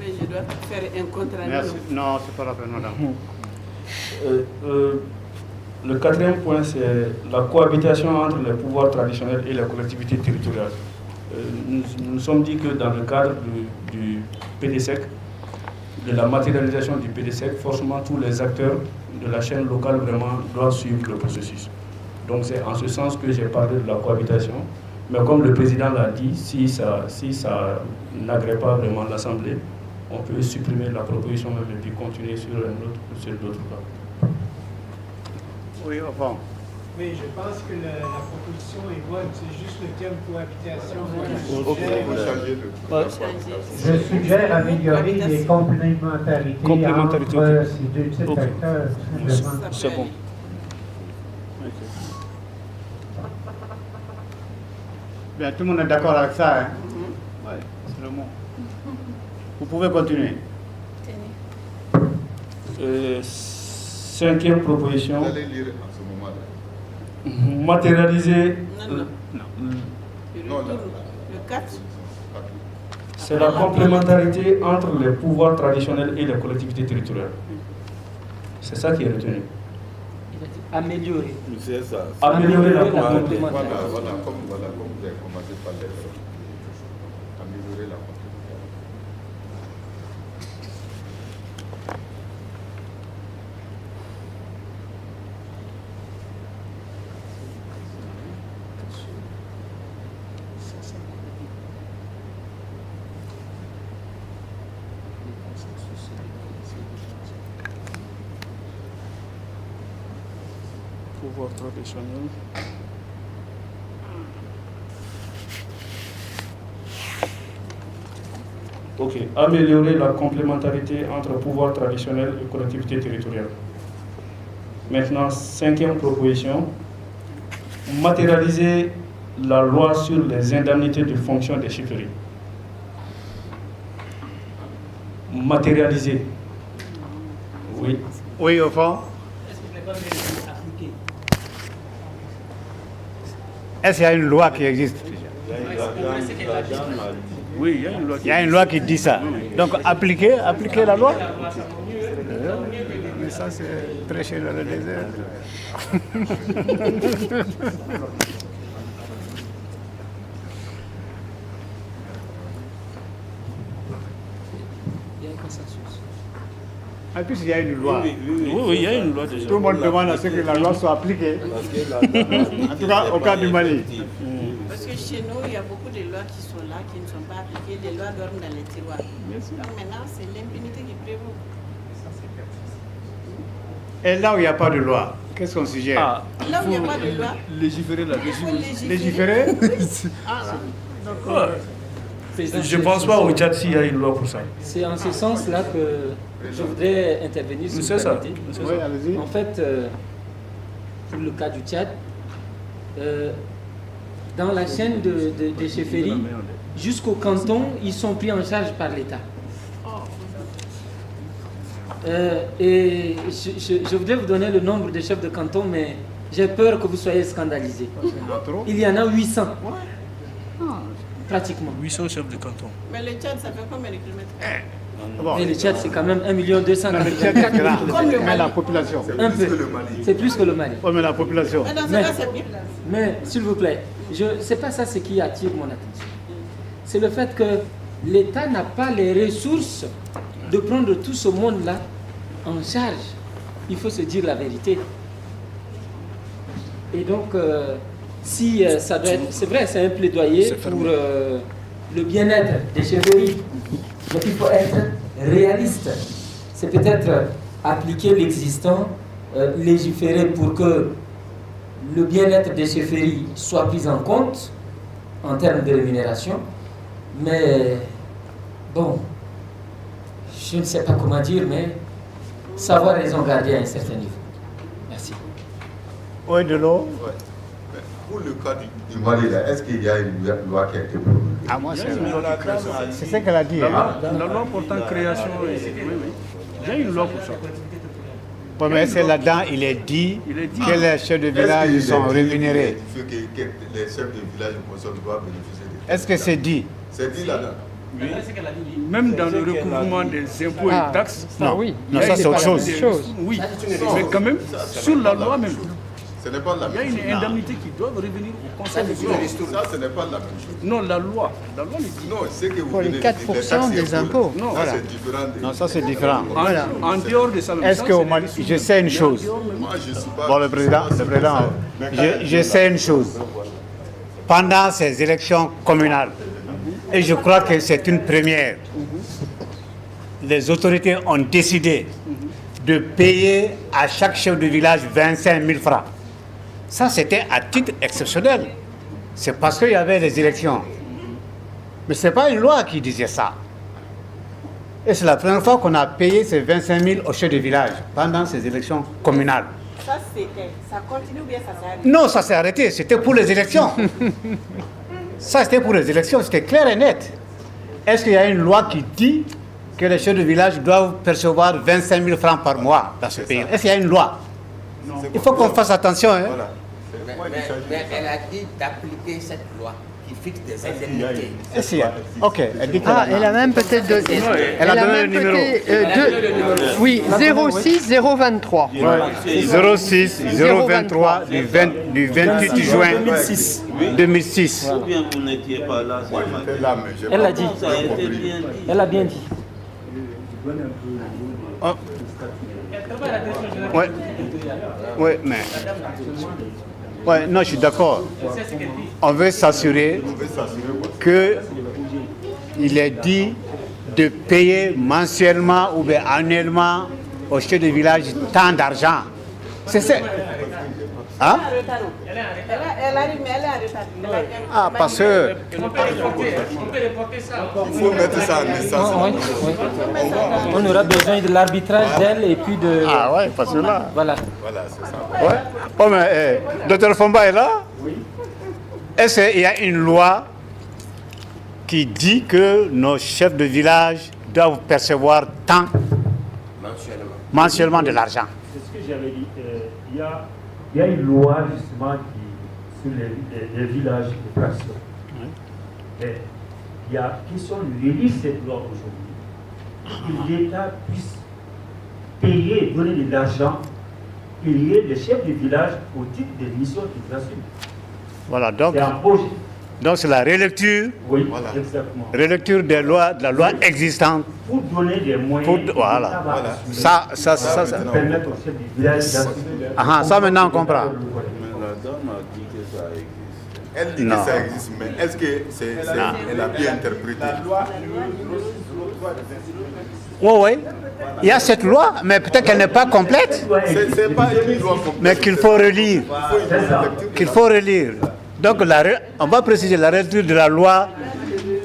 Mais je dois faire un compte rendu. Merci. Non, c'est pas la peine, madame. Le 4e point, c'est la cohabitation entre les pouvoirs traditionnels et les collectivités territoriales. Nous nous sommes dit que dans le cadre du PDSEC, de la matérialisation du PDSEC, forcément tous les acteurs de la chaîne locale vraiment doivent suivre le processus. Donc c'est en ce sens que j'ai parlé de la cohabitation. Mais comme le président l'a dit, si ça n'agrée pas vraiment l'Assemblée, on peut supprimer la proposition même et puis continuer sur d'autres cas. Oui, enfin. Oui, je pense que la proposition est bonne, c'est juste le terme cohabitation. Je suggère améliorer les complémentarités entre ces deux types d'acteurs. C'est bon. Bien, tout le monde est d'accord avec ça, hein? Oui, c'est le mot. Vous pouvez continuer. 5e proposition. Vous allez lire en ce moment-là. Matérialiser. Non, Le 4. C'est la complémentarité entre les pouvoirs traditionnels et les collectivités territoriales. C'est ça qui est retenu. Améliorer. C'est ça. Améliorer la complémentarité. Voilà, comme vous avez commencé par les améliorer la complémentarité. Pouvoir traditionnel. Ok. Améliorer la complémentarité entre pouvoir traditionnel et collectivités territoriales. Maintenant, 5e proposition. Matérialiser la loi sur les indemnités de fonction des chefferies. Matérialiser. Oui. Oui, au fond. Est-ce qu'il y a une loi qui existe? Oui, il y a une loi qui dit ça. Donc appliquer la loi. Mais ça, c'est prêcher dans le désert. En plus, il y a une loi. Oui, il y a une loi déjà. Tout le monde demande à ce que la loi soit appliquée. En tout cas, au cas du Mali. Parce que chez nous, il y a beaucoup de lois qui sont là, qui ne sont pas appliquées. Les lois dorment dans les tiroirs. Donc maintenant, c'est l'impunité qui prévaut. Et là où il n'y a pas de loi, qu'est-ce qu'on suggère? Là où il n'y a pas de loi, Légiférer là-dessus. Légiférer? Je ne pense pas au Tchad s'il y a une loi pour ça. C'est en ce sens-là que je voudrais intervenir sur C'est ça. Oui, allez-y. En fait, pour le cas du Tchad, dans la chaîne de chefferie, jusqu'au canton, ils sont pris en charge par l'État. Et je voudrais vous donner le nombre de chefs de canton, mais j'ai peur que vous soyez scandalisés. Il y en a 800. Pratiquement. 800 chefs de canton. mais le Tchad, ça fait combien de kilomètres? Bon. Mais le Tchad, c'est quand même 1 200 Non, le Tchad est grand, mais la population. Un peu. C'est plus que le Mali. Oui, mais la population. Mais dans ce cas, c'est bien. Mais s'il vous plaît, c'est pas ça ce qui attire mon attention. C'est le fait que l'État n'a pas les ressources de prendre tout ce monde-là en charge. Il faut se dire la vérité. Et donc, si ça doit être... C'est vrai, c'est un plaidoyer pour le bien-être des chefferies. Donc il faut être réaliste. C'est peut-être appliquer l'existant, légiférer pour que le bien-être des chefferies soit pris en compte en termes de rémunération. Mais bon, je ne sais pas comment dire, mais savoir raison garder à un certain niveau. Merci. Oui, de l'eau. Ouais. Pour le cas du Mali, est-ce qu'il y a une loi qui a été promulguée? Ah, moi, c'est ce qu'elle a dit. La loi portant création, oui. Il y a une loi pour ça. Oui, mais c'est là-dedans, il est dit que les chefs de village sont rémunérés. Il faut que les chefs de village doivent bénéficier de... Est-ce que c'est dit? C'est dit là-dedans. Oui. Même dans le recouvrement des impôts et taxes. Non, oui. Non, ça c'est autre chose. Oui, mais quand même, sur la loi même. Ce n'est pas la Il y a même chose. une indemnité qui doit revenir au conseil de village. Ça, ce n'est pas la même chose. Non, la loi le dit. Non, c'est que vous Pour les venez de 4% dire, taxes et des impôts. Non, Voilà. c'est différent. Non, ça c'est différent. En dehors de ça, même Est-ce ça, qu'au c'est Mali, les- je sais une chose. Moi, je ne suis pas... Bon, le président, je sais une chose. Pendant ces élections communales, et je crois que c'est une première, les autorités ont décidé de payer à chaque chef de village 25 000 francs. Ça, c'était à titre exceptionnel. C'est parce qu'il y avait les élections. Mais ce n'est pas une loi qui disait ça. Et c'est la première fois qu'on a payé ces 25 000 au chef de village pendant ces élections communales. Ça, c'était. Ça continue ou bien ça s'est arrêté? Non, ça s'est arrêté. C'était pour les élections. Ça, c'était pour les élections. C'était clair et net. Est-ce qu'il y a une loi qui dit que les chefs de village doivent percevoir 25 000 francs par mois dans ce pays? Est-ce qu'il y a une loi? Il faut qu'on fasse attention. Hein? Voilà. Mais elle a dit d'appliquer cette loi qui fixe des indemnités. Est-ce qu'il y a? Ok. Elle dit Ah, elle a même peut-être donné. Elle a donné le numéro. Oui, 06 023. 06 023 du 28 juin 2006. Ou bien vous n'étiez pas là. J'étais là, mais j'ai Elle pas l'a dit. Ça a été bien dit. Elle a bien dit. Oui. Oui, mais. Oui, non, je suis d'accord. On veut s'assurer qu'il est dit de payer mensuellement ou bien annuellement au chef de village tant d'argent. C'est ça. Hein? Elle arrive, mais elle est en retard. Ah, parce que. Il faut mettre ça en essence. On aura besoin de l'arbitrage d'elle et puis de... Ah ouais, parce que là. Voilà. Voilà, c'est ça. Ouais. Oh, mais Dr Fomba est là? Oui. Est-ce qu'il y a une loi qui dit que nos chefs de village doivent percevoir tant mensuellement de l'argent? C'est ce que j'avais dit. Il y a une loi justement sur les villages de pratique. Mais il y a question de relire cette loi aujourd'hui. Que l'État puisse payer, donner de l'argent, payer les chefs de village au titre des missions qu'ils assument. Voilà, donc. C'est un projet. Donc c'est la relecture, Oui, exactement. relecture de la loi existante. Pour donner des moyens. Voilà. Ça. Permettre au chef du village Ah, ça maintenant on comprend. Mais la dame a dit que ça existe. Elle dit Non. que ça existe, mais est-ce que elle a bien interprété? Oui. Il y a cette loi, mais peut-être qu'elle n'est pas complète. C'est pas une loi complète. Mais qu'il faut relire. Qu'il faut relire. Donc on va préciser la relecture de la loi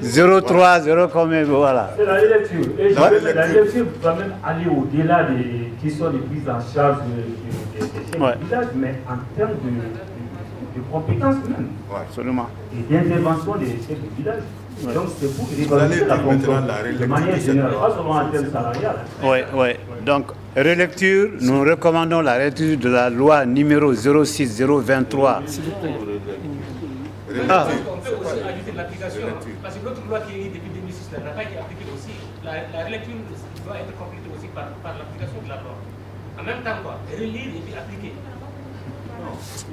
03, 0 combien, voilà. C'est la relecture. Et Ouais. la relecture va même aller au-delà des questions de prise en charge des chefs Ouais. du village, mais en termes de compétences même. Absolument. Et d'intervention des chefs du village. Donc c'est pour Vous allez révolutionner la dire maintenant fonction la de relecture manière de cette générale, loi. pas seulement en termes salarial. Oui. Donc, relecture, nous recommandons la relecture de la loi numéro 06023. Ah. On peut aussi ajouter de l'application, parce que l'autre loi qui est depuis 2006 n'a pas été appliquée aussi. La relecture doit être complétée aussi par l'application de la loi. En même temps, quoi, relire et puis appliquer.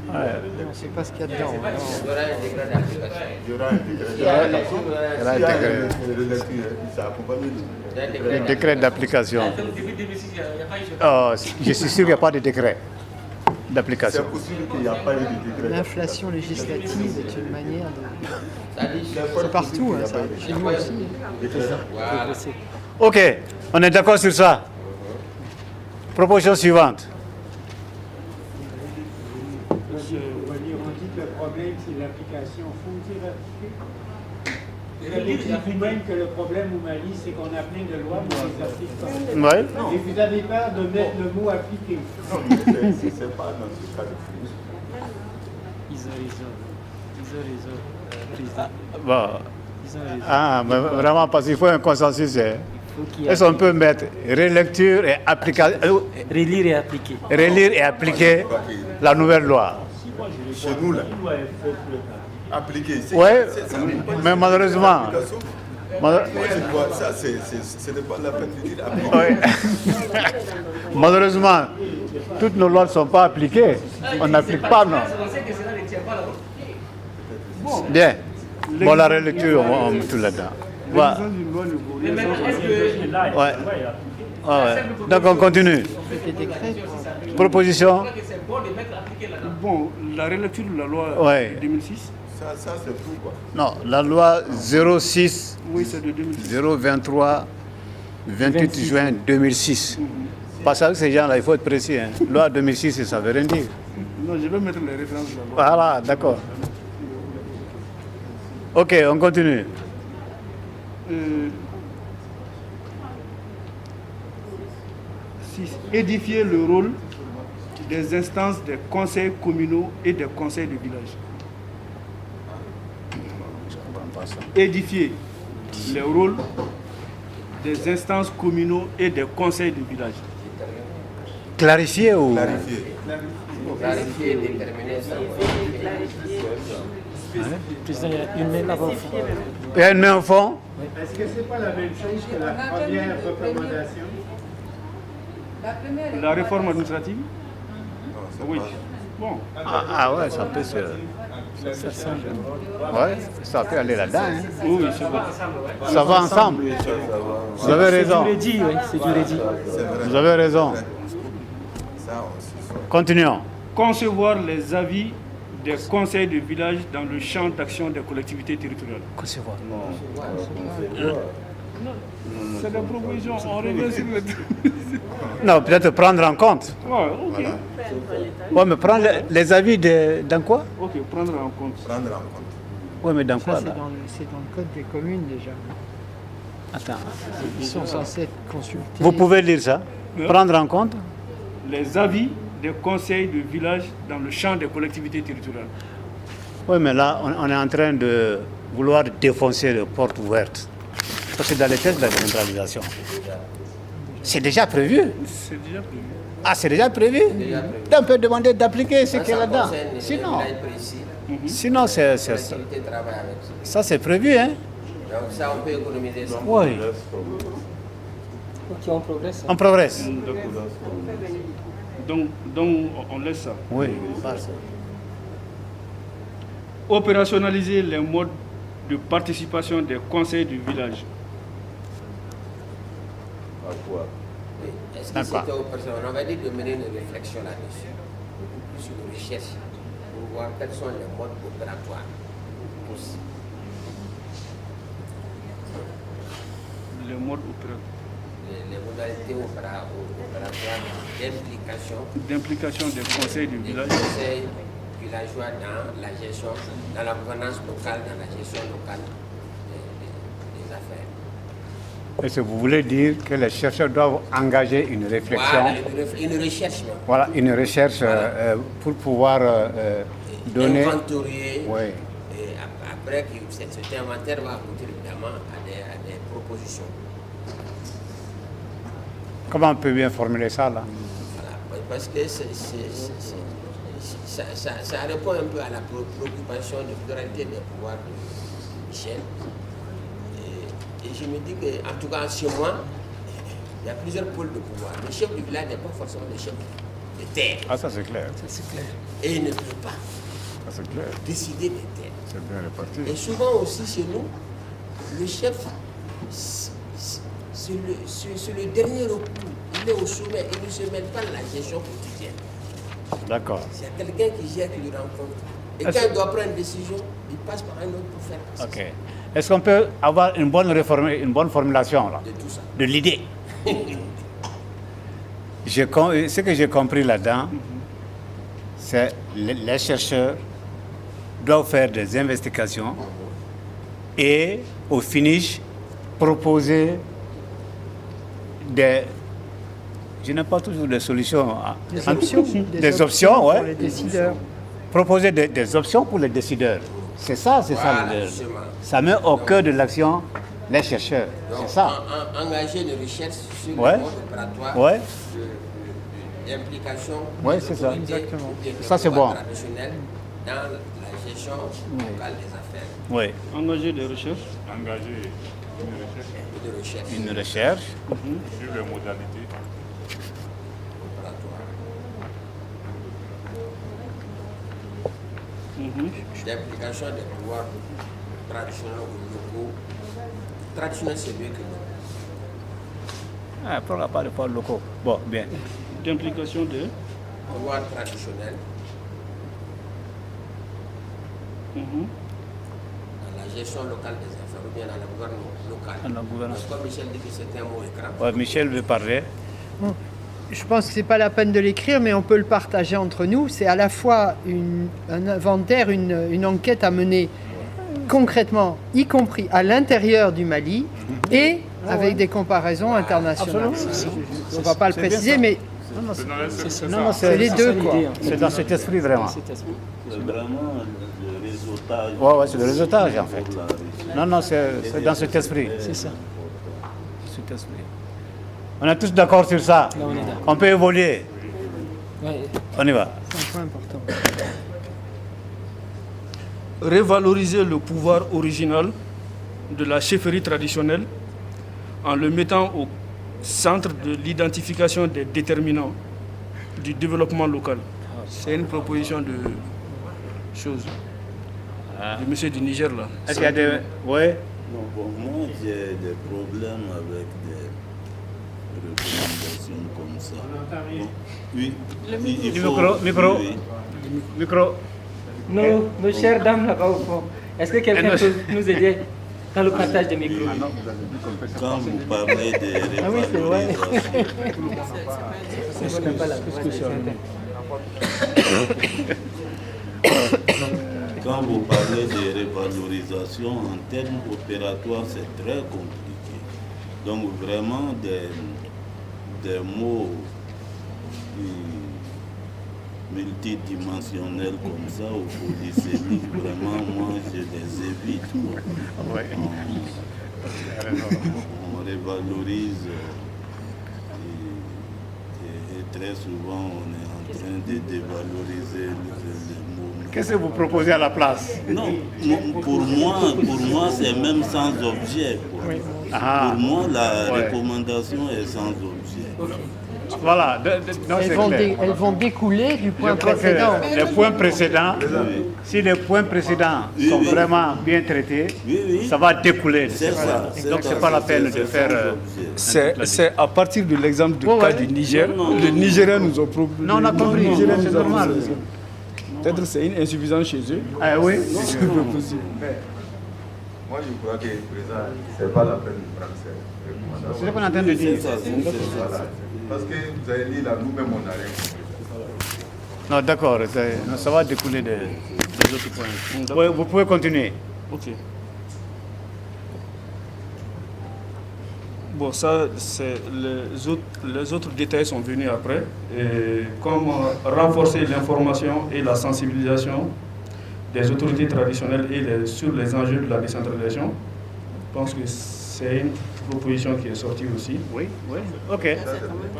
On ne sait pas ce qu'il y a dedans. Il y aura un décret d'application. Il y aura un décret. Il y aura un décret. Ça accompagne Le décret d'application. Donc depuis 2006, il n'y a pas eu ce Je suis sûr qu'il n'y a pas de décret d'application. C'est possible qu'il n'y a pas eu de décret. L'inflation législative est une manière de... C'est partout, hein, ça. Chez nous aussi. Voilà. Ok, on est d'accord sur ça. Proposition suivante. Monsieur Wali, on dit que le problème, c'est l'application. Faut-il appliquer? Vous avez dit vous-même que le problème au Mali, c'est qu'on a plein de lois, mais on les applique pas. Ouais. Et vous avez peur de mettre le mot appliquer. C'est pas dans ce cas de figure. Ils ont raison, président. Bon. Ils ont raison. Ah, mais vraiment, parce qu'il faut un consensus. Hein. Il faut qu'il y ait Est-ce qu'on peut mettre relecture et application, relire et appliquer. relire et appliquer la nouvelle loi? Chez nous, là, appliquer. Oui, mais malheureusement. Moi, je vois ça, ce n'est pas la peine de dire appliquer. Oui. Malheureusement, toutes nos lois ne sont pas appliquées. On n'applique pas, non. On sait que cela ne tient pas la route. Bien. Bon, la relecture, on met tout là-dedans. Voilà. Mais maintenant, est-ce que... Ouais. Ouais. Donc on continue. Proposition. c'est bon de mettre appliquer la loi? Bon, la relecture de la loi Ouais. de 2006, Ça, c'est tout, quoi. Non, la loi 06 oui, c'est de 2006. 023 28 juin 2006. Parce que ces gens-là, il faut être précis. Hein. Loi 2006, ça ne veut rien dire. Non, je vais mettre les références de la loi. Voilà, d'accord. Ok, on continue. 6. Édifier le rôle des instances des conseils communaux et des conseils de village. Édifier le rôle des instances communaux et des conseils de village. Clarifier ou... Clarifier, déterminer ça. Président, il y a une main là-bas au fond. Il y a une main au fond. Est-ce que ce n'est pas la même chose que la première recommandation? La réforme administrative? Oui. Bon. Ah ouais, ça peut se... Ouais, ça peut aller là-dedans. Hein. Oui, c'est bon. Ça va ensemble. Vous avez raison. C'est du rédit, oui, c'est du rédit. Vous avez raison. Continuons. Concevoir les avis des conseils de village dans le champ d'action des collectivités territoriales. Concevoir. C'est des propositions, on revient sur le... Non, peut-être prendre en compte. Ouais, ok. Ouais, mais prendre les avis dans quoi? Ok, prendre en compte. Prendre en compte. Oui, mais dans Ça, quoi c'est là? dans le code des communes déjà. Attends. Ils sont censés être consultés. Vous pouvez lire ça? Prendre en compte? Les avis des conseils de village dans le champ des collectivités territoriales. Oui, mais là, on est en train de vouloir défoncer les portes ouvertes. Parce que dans les textes de la décentralisation, c'est déjà prévu. C'est déjà prévu. Ah, c'est déjà prévu? Donc, on peut demander d'appliquer ce qu'il y a là-dedans. Sinon, c'est ça. Ça, c'est prévu, hein? Donc ça, on peut économiser ça. Oui. Ok, on progresse. On progresse. Donc on laisse ça. Oui. opérationnaliser les modes de participation des conseils du village. À quoi? Est-ce que c'était opérationnel? On va dire de mener une réflexion là-dessus, beaucoup plus une recherche, pour voir quels sont les modes opératoires possibles. Les modes opératoires. Les modalités opératoires d'implication des conseils du village. Des conseils villageois dans la gestion, dans la gouvernance locale, dans la gestion locale des affaires. Est-ce que vous voulez dire que les chercheurs doivent engager une réflexion? Voilà, une recherche même. Voilà, une recherche pour pouvoir donner... Inventorier. Oui. Et après, cet inventaire va aboutir évidemment à des propositions. Comment on peut bien formuler ça là? Voilà, parce que ça répond un peu à la préoccupation de pluralité des pouvoirs de Michel. Et je me dis qu'en tout cas, chez moi, il y a plusieurs pôles de pouvoir. Le chef du village n'est pas forcément le chef de terre. Ah, ça c'est clair. Et il ne peut pas décider des terres. C'est bien réparti. Et souvent aussi chez nous, le chef, c'est le dernier recours. Il est au sommet, il ne se mêle pas de la gestion quotidienne. D'accord. Il y a quelqu'un qui gère, qui le rencontre. Et quand il doit prendre une décision, il passe par un autre pour faire ça. Ok. Est-ce qu'on peut avoir une bonne formulation là, de tout ça? De l'idée? Ce que j'ai compris là-dedans, c'est les chercheurs doivent faire des investigations et au finish proposer des... Je n'ai pas toujours des solutions. Des options pour ouais. les décideurs. Proposer des options pour les décideurs. C'est ça. Ça met au cœur de l'action les chercheurs. C'est ça. Engager une recherche sur le mode opératoire d'implication des autorités ça c'est bon. traditionnelles dans la gestion locale des affaires. Oui. Engager des recherches. Engager une recherche. Sur les modalités d'implication des pouvoirs traditionnels ou locaux. Traditionnel, c'est mieux que nous. Pourquoi pas les pouvoirs locaux? Bon, bien. D'implication des pouvoirs traditionnels dans la gestion locale des affaires ou bien dans la gouvernance locale. Comme Michel dit que c'est un mot écran. Ouais, Michel veut parler. Je pense que ce n'est pas la peine de l'écrire, mais on peut le partager entre nous. C'est à la fois un inventaire, une enquête à mener concrètement, y compris à l'intérieur du Mali et avec des comparaisons internationales. On ne va pas le préciser, mais c'est les deux. C'est dans cet esprit vraiment. C'est vraiment le réseautage. Oui, c'est le réseautage en fait. Non, c'est dans cet esprit. C'est ça. Cet esprit. On est tous d'accord sur ça. On peut évoluer. On y va. C'est un point important. Revaloriser le pouvoir original de la chefferie traditionnelle en le mettant au centre de l'identification des déterminants du développement local. C'est une proposition de choses. Du monsieur du Niger là. Est-ce qu'il y a des... Oui. Non, bon, moi j'ai des problèmes avec des recommandations comme ça. Bon, oui. Micro. Nos chères dames là-bas au fond, est-ce que quelqu'un peut nous aider dans le partage des micros? Quand vous parlez des Quand vous parlez de révalorisation en termes opératoires, c'est très compliqué. Donc vraiment des mots multidimensionnels comme ça, ou polysémiques, vraiment moi je les évite. On révalorise et très souvent on est en train de dévaloriser les mots. Qu'est-ce que vous proposez à la place? Non, pour moi c'est même sans objet. Pour moi la recommandation est sans objet. Voilà. Non, Elles vont découler du point Je crois précédent. que les points précédents, si les points précédents sont vraiment bien traités, ça va découler. C'est ça. Donc ce n'est pas la peine de faire... C'est à partir de l'exemple du cas du Niger. Les Nigériens nous ont proposé. Non, on a compris, c'est normal. Peut-être c'est une insuffisance chez eux. Ah oui. C'est possible. Moi, je crois que ce n'est pas la peine de prendre ces recommandations. C'est ce qu'on est en train de dire. Voilà. Parce que vous avez dit là, nous-mêmes, on n'a rien compris. Non, d'accord, ça va découler des autres points. Oui, vous pouvez continuer. Ok. Bon, ça, c'est les autres détails sont venus après. Et comme renforcer l'information et la sensibilisation des autorités traditionnelles sur les enjeux de la décentralisation. Je pense que c'est une proposition qui est sortie aussi. Oui, ok.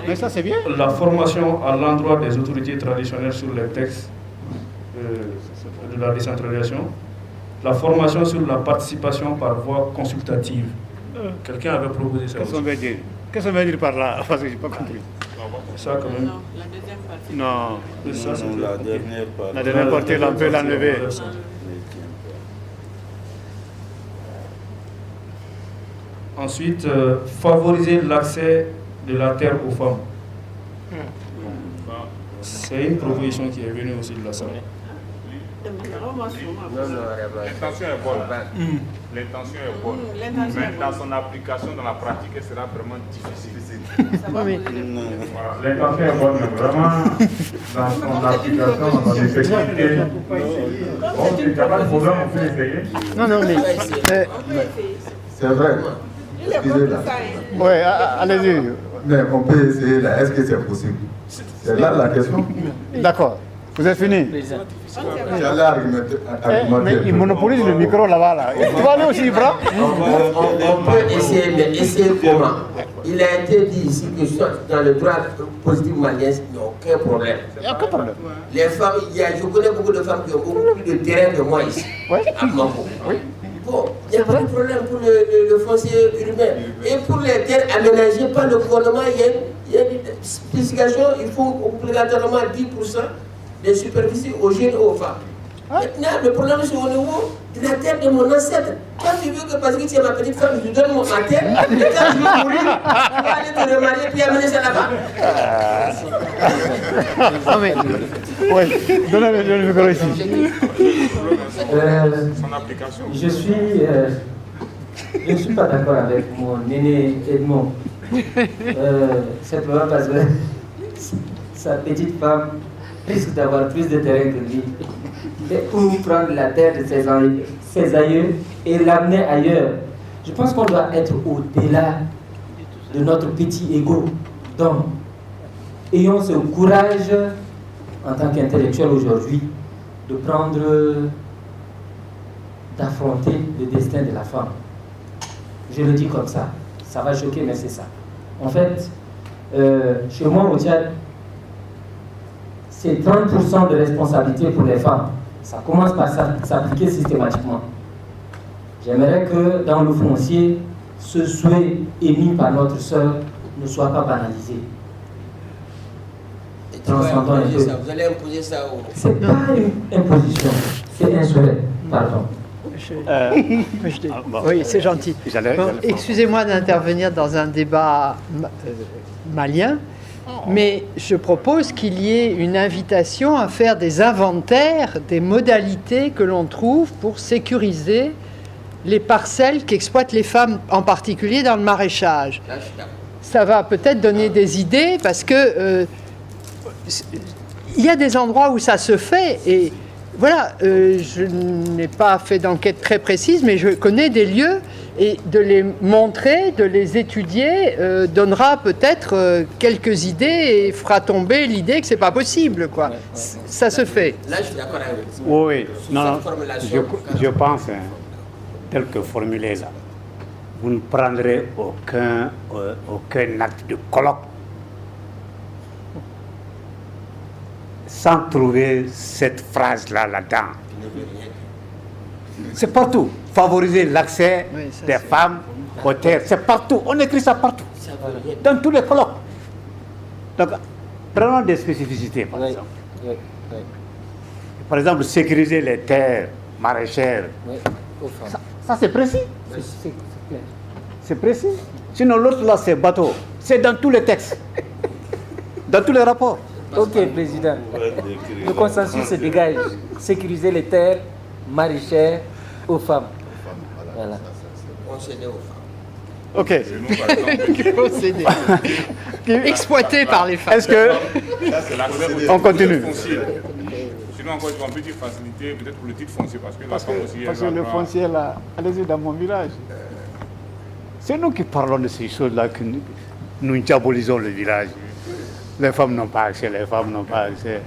Mais ça, c'est bien. La formation à l'endroit des autorités traditionnelles sur les textes de la décentralisation. La formation sur la participation par voie consultative. Quelqu'un avait proposé ça. Qu'est-ce qu'on veut dire? Qu'est-ce qu'on veut dire par là? Parce que je n'ai pas compris. Ça, quand même. Non, la deuxième partie. Non. Ça, la dernière partie. La dernière partie, on peut l'enlever. Ensuite, favoriser l'accès de la terre aux femmes. C'est une proposition qui est venue aussi de la salle. L'intention est bonne. L'intention est bonne. Mais dans son application, dans la pratique, elle sera vraiment difficile. L'intention est bonne, mais vraiment, dans son application, dans son effectivité, il n'y a pas de problème, on peut essayer. Non, mais... C'est vrai. Excusez-là. Oui, allez-y. Mais on peut essayer là. Est-ce que c'est possible? C'est là la question. D'accord. Vous êtes fini? J'allais argumenter. Mais il monopolise le micro là-bas. Là. Tu vas aller aussi, Ibra? On peut essayer, mais essayer comment? Il a été dit ici que dans le droit positif malien, il n'y a aucun problème. Il n'y a aucun problème. Les femmes, je connais beaucoup de femmes qui ont beaucoup plus de terrain que moi ici, à Mambo. Bon, il n'y a pas de problème pour le foncier urbain. Et pour les terres aménagées par le gouvernement, il y a une spécification, il faut obligatoirement 10% de superficie aux jeunes et aux femmes. Maintenant, le problème c'est au niveau de la terre de mon ancêtre. Quand tu veux que, parce que tu es ma petite femme, je te donne ma terre, et quand je veux mourir, tu vas aller te remarier puis amener ça là-bas. Non mais, oui, donnez le micro ici. Son application. Je ne suis pas d'accord avec mon aîné Edmond. Simplement parce que sa petite femme risque d'avoir plus de terrain que lui. Et pour prendre la terre de ses aïeux et l'amener ailleurs. Je pense qu'on doit être au-delà de notre petit ego d'homme. Ayons ce courage, en tant qu'intellectuel aujourd'hui, d'affronter le destin de la femme. Je le dis comme ça. Ça va choquer, mais c'est ça. En fait, chez moi au Tchad, c'est 30% de responsabilité pour les femmes. Ça commence par s'appliquer systématiquement. J'aimerais que dans le foncier, ce souhait émis par notre sœur ne soit pas banalisé. Transcendons un peu. Vous allez imposer ça au... C'est pas une imposition, c'est un souhait. Pardon. Oui, c'est gentil. Bon, excusez-moi d'intervenir dans un débat malien, mais je propose qu'il y ait une invitation à faire des inventaires des modalités que l'on trouve pour sécuriser les parcelles qu'exploitent les femmes, en particulier dans le maraîchage. Ça va peut-être donner des idées, parce que il y a des endroits où ça se fait, et voilà, je n'ai pas fait d'enquête très précise, mais je connais des lieux, et de les montrer, de les étudier, donnera peut-être quelques idées et fera tomber l'idée que c'est pas possible, quoi. Ça se fait. Là, je suis d'accord avec vous. Oui, non, je pense, tel que formulé là, vous ne prendrez aucun acte de colloque sans trouver cette phrase-là là-dedans. C'est partout. Favoriser l'accès des femmes aux terres. C'est partout. On écrit ça partout. Dans tous les colloques. Donc, prenons des spécificités, par exemple. Par exemple, sécuriser les terres maraîchères. Ça c'est précis. C'est clair. C'est précis. Sinon, l'autre là, c'est bateau. C'est dans tous les textes. Dans tous les rapports. Ok, Président. Le consensus se dégage. Sécuriser les terres maraîchères aux femmes. Voilà. Concéder aux femmes. Ok. Exploité par les femmes. Est-ce que... On continue. Sinon, encore une petite facilité, peut-être pour le titre foncier, parce que la femme aussi... Parce que le foncier, là, allez-y dans mon village. C'est nous qui parlons de ces choses-là, que nous diabolisons le village. Les femmes n'ont pas accès, les femmes n'ont pas accès.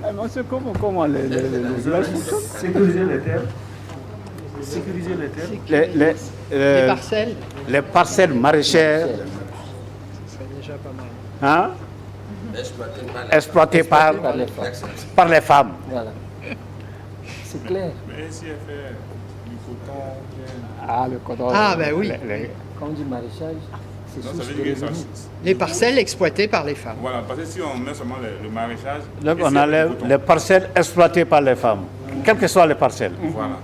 Mais on sait comment les villages fonctionnent. Sécuriser les terres. Sécuriser les terres. Les parcelles. Les parcelles maraîchères. C'est déjà pas mal. Hein? Exploitées par les femmes. Voilà. C'est clair. Mais si elle fait du coton... Ah, le coton. Ah, ben oui. Quand on dit maraîchage, c'est source de revenus. Les parcelles exploitées par les femmes. Voilà, parce que si on met seulement le maraîchage... Donc on enlève les parcelles exploitées par les femmes, quelles que soient les parcelles. Voilà.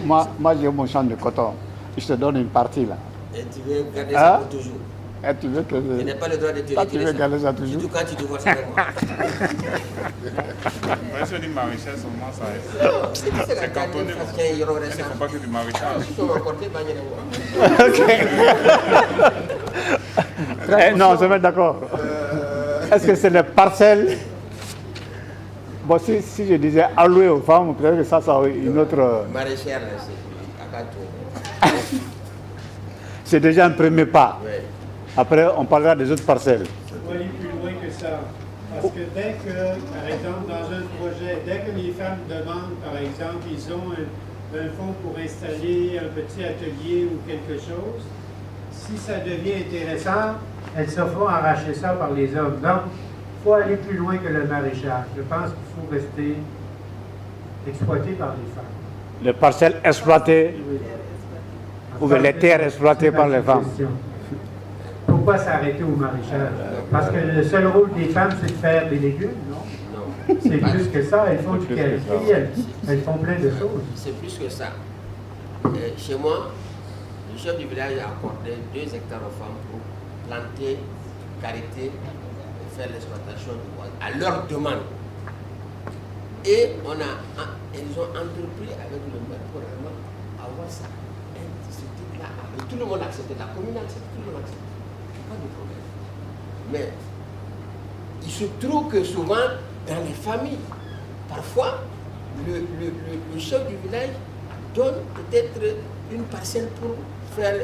Moi j'ai mon champ de coton. Je te donne une partie là. Et tu veux garder ça pour toujours. Et tu veux que je n'ai pas le droit de te retirer ça. Tu veux garder ça toujours. Surtout quand tu divorces avec moi. Si on dit maraîchage seulement, ça c'est cantonné. Il ne faut pas que du maraîchage. Non, je vais d'accord. Est-ce que c'est les parcelles? Bon, si je disais allouer aux femmes, peut-être que ça a une autre... Maraîchère, c'est c'est déjà un premier pas. Oui. Après, on parlera des autres parcelles. Il faut aller plus loin que ça. Parce que dès que, par exemple, dans un projet, dès que les femmes demandent, par exemple, ils ont un fonds pour installer un petit atelier ou quelque chose, si ça devient intéressant, elles se font arracher ça par les hommes. Donc, il faut aller plus loin que le maraîchage. Je pense qu'il faut rester exploité par les femmes. Les parcelles exploitées, ou les terres exploitées par les femmes. Pourquoi s'arrêter au maraîchage? Parce que le seul rôle des femmes, c'est de faire des légumes, non? C'est plus que ça. Elles font du qualité, elles font plein de choses. C'est plus que ça. Chez moi, le chef du village a accordé 2 hectares aux femmes pour planter, cariter et faire l'exploitation du bois à leur demande. Et ils ont entrepris avec le maire pour vraiment avoir ça. Tout le monde accepte, la commune accepte, tout le monde accepte. Pas de problème. Mais il se trouve que souvent, dans les familles, parfois, le chef du village donne peut-être une parcelle pour faire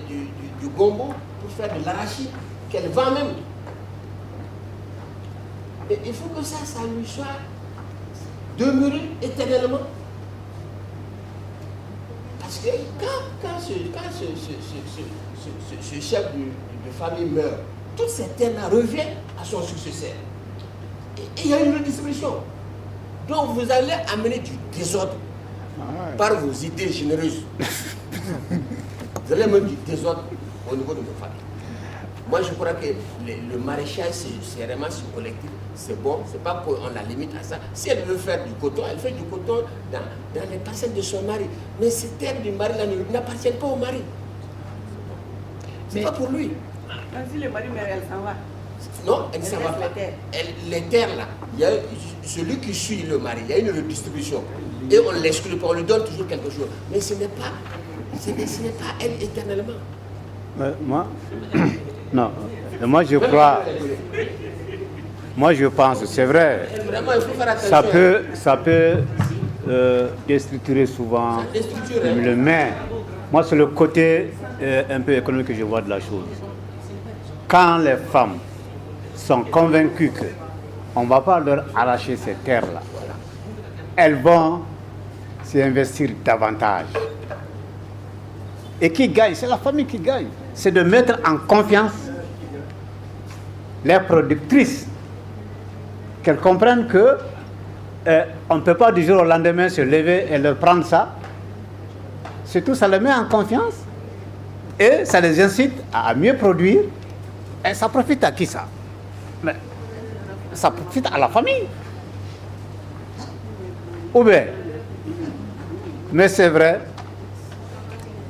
du gombo, pour faire de l'arachide, qu'elle vend même. Et il faut que ça lui soit demeuré éternellement. Parce que quand ce chef de famille meurt, toute cette terre-là revient à son successeur. Et il y a une redistribution. Donc vous allez amener du désordre par vos idées généreuses. Vous allez amener du désordre au niveau de vos familles. Moi je crois que le maraîchage, c'est vraiment collectif. C'est bon, c'est pas qu'on la limite à ça. Si elle veut faire du coton, elle fait du coton dans les parcelles de son mari. Mais ces terres du mari n'appartiennent pas au mari. C'est pas pour lui. Si le mari meurt, elle s'en va. Non, elle ne s'en va pas. Les terres là, il y a celui qui suit le mari, il y a une redistribution. Et on ne l'exclut pas, on lui donne toujours quelque chose. Mais ce n'est pas elle éternellement. Moi, non. Moi je crois. Moi je pense, c'est vrai. Vraiment, il faut faire attention. Ça peut déstructurer souvent le maire. Moi c'est le côté un peu économique que je vois de la chose. Quand les femmes sont convaincues qu'on ne va pas leur arracher ces terres-là, elles vont s'y investir davantage. Et qui gagne? C'est la famille qui gagne. C'est de mettre en confiance les productrices, qu'elles comprennent que on ne peut pas du jour au lendemain se lever et leur prendre ça. Surtout, ça les met en confiance et ça les incite à mieux produire Et ça profite à qui ça? Mais ça profite à la famille. Ou bien, mais c'est vrai.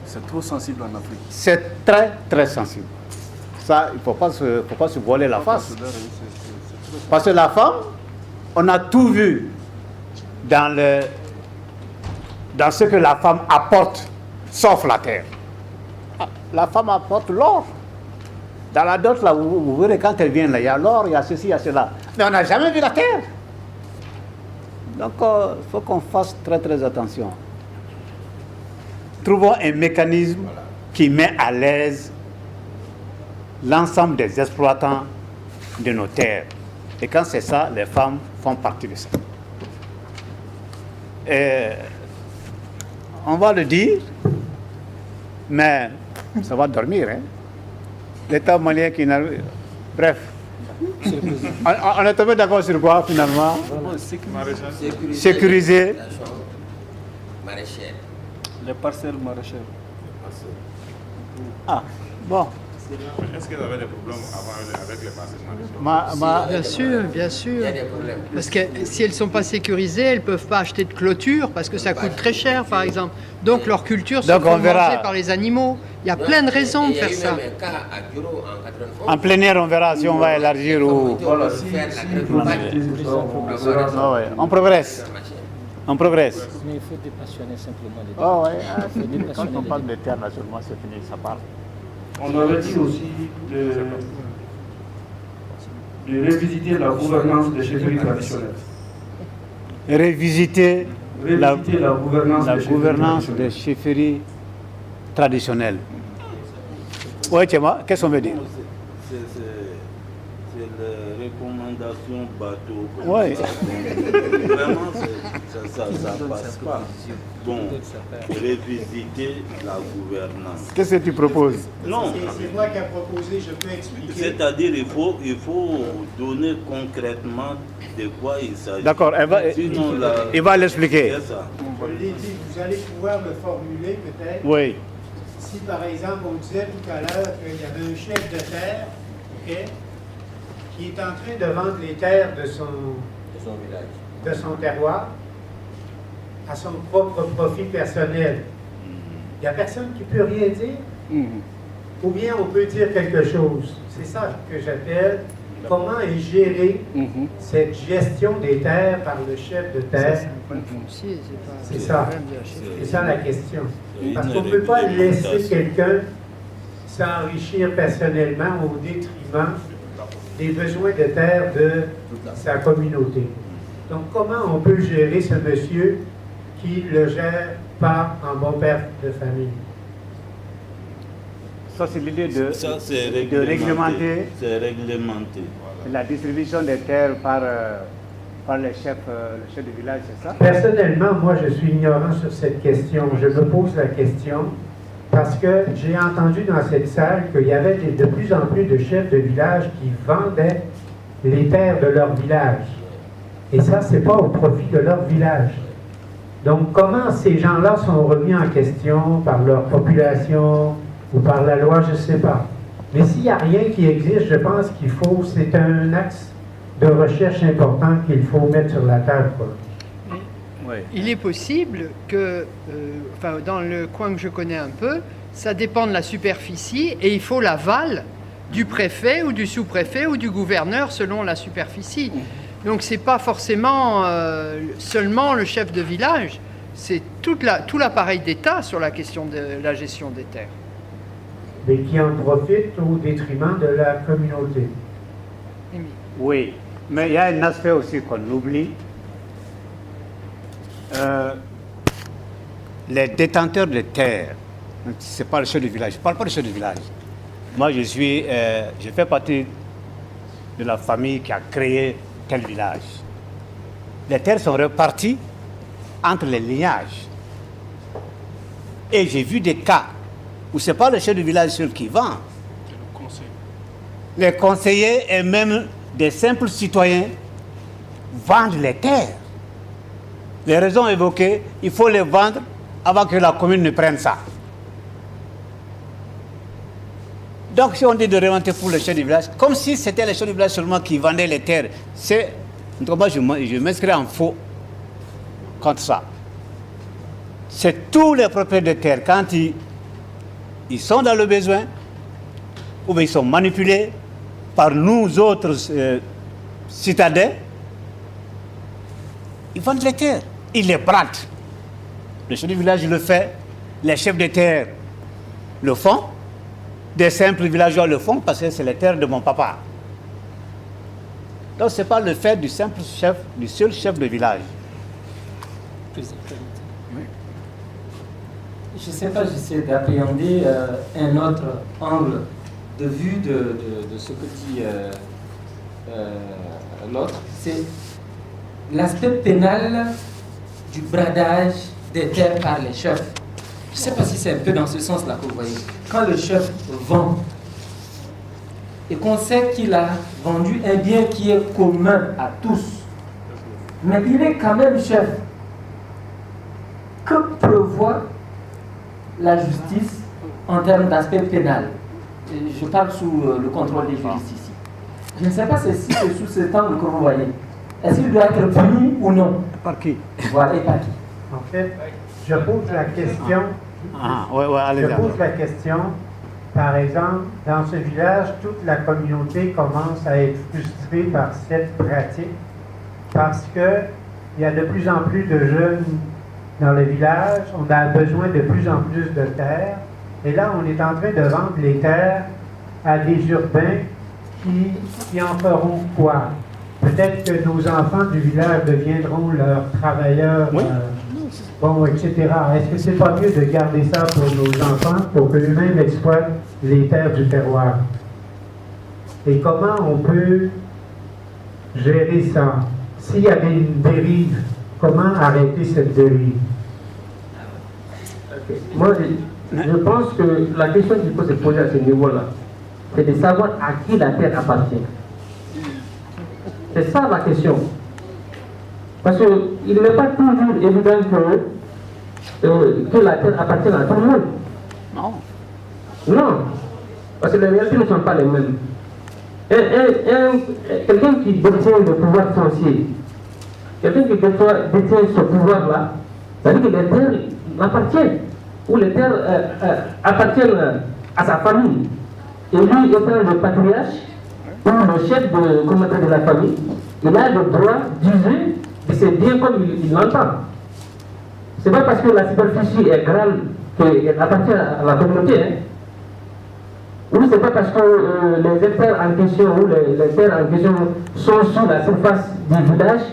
C'est trop sensible en Afrique. C'est très, très sensible. Ça, il ne faut pas se voiler la face. Parce que la femme, on a tout vu dans ce que la femme apporte, sauf la terre. La femme apporte l'or. Dans la dot, là, vous verrez quand elle vient, là, il y a l'or, il y a ceci, il y a cela. Mais on n'a jamais vu la terre. Donc, il faut qu'on fasse très, très attention. Trouvons un mécanisme qui met à l'aise l'ensemble des exploitants de nos terres. Et quand c'est ça, les femmes font partie de ça. Et on va le dire, mais ça va dormir. Hein? L'État malien qui n'a... Bref. On est tombé d'accord sur quoi finalement? Sécuriser. Maraîchère. Les parcelles maraîchères. Ah, bon. Est-ce qu'ils avaient des problèmes avant avec les parcelles maraîchères? Bien sûr, bien sûr. Parce que si elles ne sont pas sécurisées, elles ne peuvent pas acheter de clôture parce que ça coûte très cher, par exemple. Donc leurs cultures sont mangées par les animaux. Il y a plein de raisons de faire ça. En plein air, on verra si on va élargir ou... On progresse. On progresse. Mais il faut dépassionner simplement les Oh, ouais. Quand on parle de terre nationalement, c'est fini, ça parle. On avait dit aussi de revisiter la gouvernance des chefferies traditionnelles. Révisiter la gouvernance des chefferies traditionnelles. Oui, Tchéma, qu'est-ce qu'on veut dire? C'est les recommandations bateau. Oui. Vraiment, ça ne passe pas. Bon, révisiter la gouvernance. Qu'est-ce que tu proposes? Non. C'est moi qui ai proposé, je peux expliquer. C'est-à-dire il faut donner concrètement de quoi il s'agit. D'accord, il va l'expliquer. Je l'ai dit, vous allez pouvoir le formuler peut-être. Oui. Si par exemple on disait tout à l'heure qu'il y avait un chef de terre, okay, qui est en train de vendre les terres de son terroir à son propre profit personnel, il n'y a personne qui peut rien dire. Ou bien on peut dire quelque chose. C'est ça que j'appelle comment est gérée cette gestion des terres par le chef de terre. C'est ça. C'est ça la question. Parce qu'on ne peut pas laisser quelqu'un s'enrichir personnellement au détriment des besoins de terre de sa communauté. Donc comment on peut gérer ce monsieur qui le gère pas en bon père de famille? Ça, c'est l'idée de réglementer. C'est réglementer. La distribution des terres par le chef de village, c'est ça? Personnellement, moi, je suis ignorant sur cette question. Je me pose la question parce que j'ai entendu dans cette salle qu'il y avait de plus en plus de chefs de village qui vendaient les terres de leur village. Et ça, c'est pas au profit de leur village. Donc, comment ces gens-là sont remis en question par leur population ou par la loi, je ne sais pas. Mais s'il n'y a rien qui existe, je pense qu'il faut, c'est un axe de recherche important qu'il faut mettre sur la table, quoi. Il est possible que, dans le coin que je connais un peu, ça dépend de la superficie et il faut l'aval du préfet ou du sous-préfet ou du gouverneur selon la superficie. Donc ce n'est pas forcément seulement le chef de village, c'est tout l'appareil d'État sur la question de la gestion des terres. Mais qui en profitent au détriment de la communauté. Oui, mais il y a un aspect aussi qu'on oublie. Les détenteurs de terres, ce n'est pas le chef de village. Je ne parle pas du chef de village. Moi, je fais partie de la famille qui a créé tel village. Les terres sont reparties entre les lignages. Et j'ai vu des cas où ce n'est pas le chef de village seul qui vend. Les conseillers et même des simples citoyens vendent les terres. Les raisons évoquées, il faut les vendre avant que la commune ne prenne ça. Donc si on dit de remonter pour le chef du village, comme si c'était le chef du village seulement qui vendait les terres, c'est, moi je m'inscris en faux contre ça. C'est tous les propriétaires de terres, quand ils sont dans le besoin, ou bien ils sont manipulés par nous autres citadins, ils vendent les terres, ils les bradent. Le chef du village le fait, les chefs de terre le font, des simples villageois le font parce que c'est les terres de mon papa. Donc ce n'est pas le fait du simple chef, du seul chef de village. Je ne sais pas, j'essaie d'appréhender un autre angle de vue de ce que dit l'autre. C'est l'aspect pénal du bradage des terres par les chefs. Je ne sais pas si c'est un peu dans ce sens-là que vous voyez. Quand le chef vend et qu'on sait qu'il a vendu un bien qui est commun à tous, mais il est quand même chef, que prévoit la justice en termes d'aspect pénal? Je parle sous le contrôle des juristes ici. Je ne sais pas si c'est sous cet angle que vous voyez. Est-ce qu'il doit être puni ou non? Par qui? Voilà, et par qui? En fait, je pose la question. Je pose la question. Par exemple, dans ce village, toute la communauté commence à être frustrée par cette pratique parce qu'il y a de plus en plus de jeunes dans le village, on a besoin de plus en plus de terres, et là, on est en train de vendre les terres à des urbains qui en feront quoi? Peut-être que nos enfants du village deviendront leurs travailleurs, etc. Est-ce que c'est pas mieux de garder ça pour nos enfants, pour qu'eux-mêmes exploitent les terres du terroir? Et comment on peut gérer ça? S'il y avait une dérive, comment arrêter cette dérive? Moi, je pense que la question qu'il faut se poser à ce niveau-là, c'est de savoir à qui la terre appartient. C'est ça la question. Parce qu'il n'est pas toujours évident que la terre appartient à tout le monde. Non. Non. Parce que les réalités ne sont pas les mêmes. Quelqu'un qui détient le pouvoir foncier, quelqu'un qui détient ce pouvoir-là, ça veut dire que les terres l'appartiennent, ou les terres appartiennent à sa famille. Et lui, étant le patriarche, ou le chef de la famille, il a le droit d'user de ses biens comme il l'entend. Ce n'est pas parce que la superficie est grande qu'elle appartient à la communauté. Hein. Ou ce n'est pas parce que les hectares en question ou les terres en question sont sur la surface du village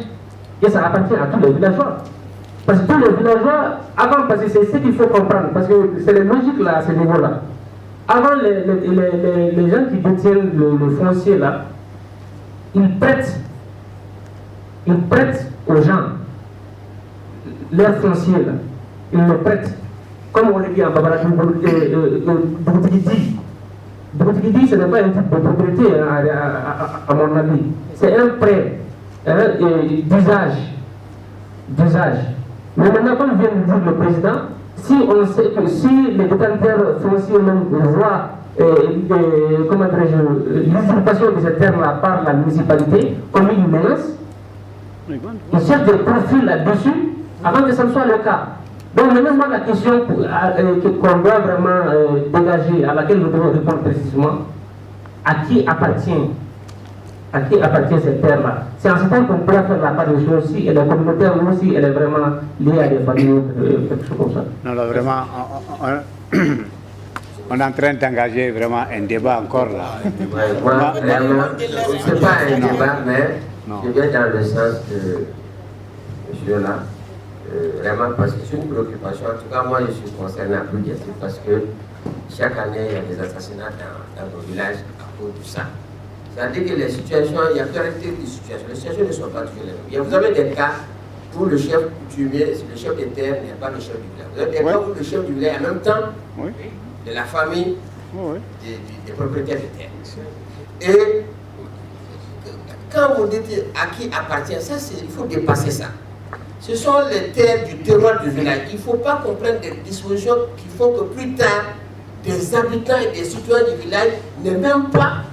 que ça appartient à tous les villageois. Parce que tous les villageois, avant, parce que c'est ce qu'il faut comprendre, parce que c'est la logique là, à ce niveau-là. Avant, les gens qui détiennent le foncier là, ils prêtent aux gens leur foncier là. Ils le prêtent. Comme on le dit en Babara, Bourdigidi. Bourdigidi, ce n'est pas un type de propriété, à mon avis. C'est un prêt d'usage. Mais maintenant, comme vient de dire le président, si on sait que si les détenteurs fonciers voient l'usurpation de cette terre-là par la municipalité comme une menace, ils cherchent des profils là-dessus avant que ça ne soit le cas. Donc maintenant, la question qu'on doit vraiment dégager, à laquelle nous devons répondre précisément, à qui appartient cette terre-là? C'est en ce temps qu'on pourra faire la part des choses aussi, et la communauté aussi, elle est vraiment liée à des familles, quelque chose comme ça. Non, là, vraiment, on est en train d'engager vraiment un débat encore là. Moi, vraiment, c'est pas un débat, mais je viens dans le sens de monsieur là, vraiment parce que c'est une préoccupation. En tout cas, moi, je suis concerné à plus dire parce que chaque année, il y a des assassinats dans nos villages à cause de ça. C'est-à-dire que les situations, il y a caractère de situations. Les situations ne sont pas toujours les mêmes. Vous avez des cas où le chef coutumier, le chef de terre n'est pas le chef du village. Vous avez des cas où le chef du village est en même temps de la famille des propriétaires de terre. Et quand vous dites à qui appartient, ça, il faut dépasser ça. Ce sont les terres du terroir du village. Il ne faut pas comprendre des dispositions qui font que plus tard, des habitants et des citoyens du village n'est même pas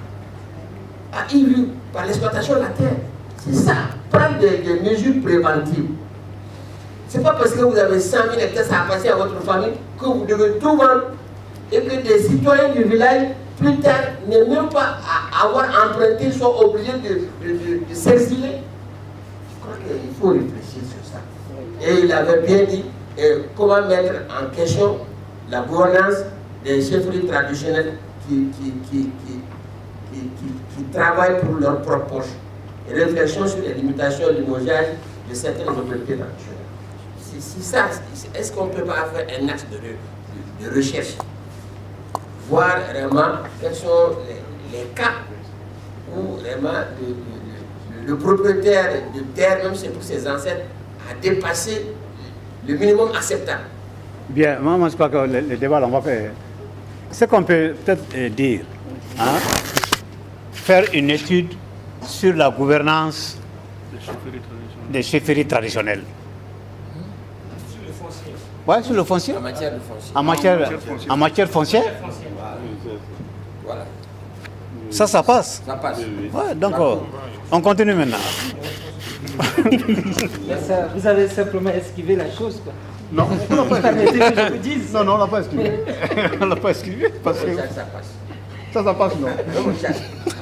élu par l'exploitation de la terre. C'est ça, prendre des mesures préventives. C'est pas parce que vous avez 100 000 hectares, ça a passé à votre famille, que vous devez tout vendre et que des citoyens du village, plus tard, n'aient même pas à avoir emprunté, soient obligés de s'exiler. Je crois qu'il faut réfléchir sur ça. Et il avait bien dit comment mettre en question la gouvernance des chefferies traditionnelles qui travaillent pour leur propre poche. Et réflexion sur les limitations et limogeage de certaines autorités traditionnelles. Si ça, est-ce qu'on ne peut pas faire un axe de recherche, voir vraiment quels sont les cas où vraiment le propriétaire de terre, même c'est pour ses ancêtres, a dépassé le minimum acceptable. Bien, moi je crois que le débat, on va faire. Ce qu'on peut peut-être dire, hein, faire une étude sur la gouvernance des chefferies traditionnelles. Sur le foncier. Oui, sur le foncier. En matière de foncier. En matière foncière. Voilà. Ça passe. Ça passe. Ouais, donc, on continue maintenant. Vous avez simplement esquivé la chose, quoi. Non, on l'a pas Permettez que je vous dise. Non, on l'a pas esquivé. On l'a pas esquivé parce que Ça passe. ça passe, non.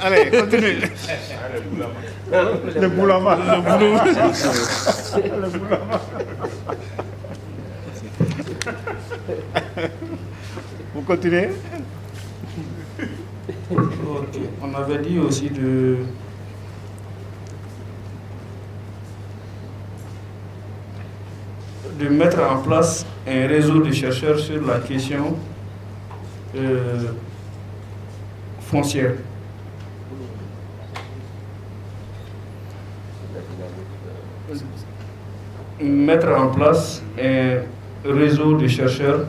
Allez, continue. Le boulama. Le boulama. Vous continuez? Ok. On avait dit aussi de mettre en place un réseau de chercheurs sur la question foncière. Mettre en place un réseau de chercheurs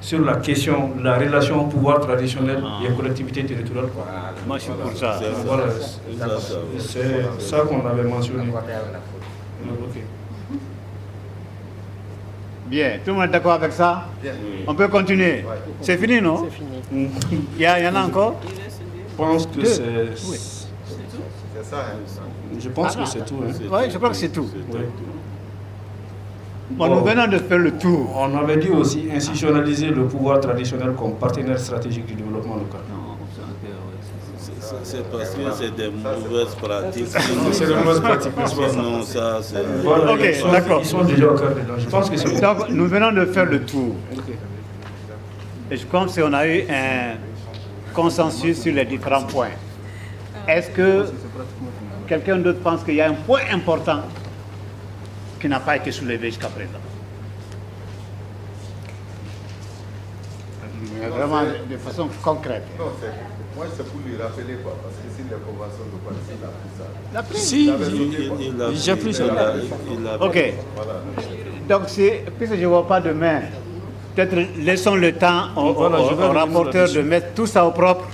sur la question de la relation pouvoir traditionnel et collectivité territoriale. Moi, je suis pour ça. Voilà, c'est ça qu'on avait mentionné. Ok. Bien, tout le monde est d'accord avec ça? On peut continuer. C'est fini, non? C'est fini. Il y en a encore? Je pense que c'est ça. Je pense que c'est tout. Hein. Oui, je crois que c'est tout. Oui. Bon, nous venons de faire le tour. On avait dit aussi institutionnaliser le pouvoir traditionnel comme partenaire stratégique du développement local. C'est parce que c'est des mauvaises pratiques. C'est des mauvaises pratiques. Non, ça, c'est... Voilà, Ok, d'accord. Ils sont déjà au cœur dedans. Je pense que c'est... Donc, nous venons de faire le tour. Okay. Et je pense qu'on a eu un consensus sur les différents points. Est-ce que quelqu'un d'autre pense qu'il y a un point important qui n'a pas été soulevé jusqu'à présent? Vraiment de façon concrète. Non, moi c'est pour lui rappeler quoi, parce que si les conventions de Paris, il a pris ça. Si, j'ai pris ça. Ok. Donc, puisque je ne vois pas demain, peut-être laissons le temps au rapporteur de mettre tout ça au propre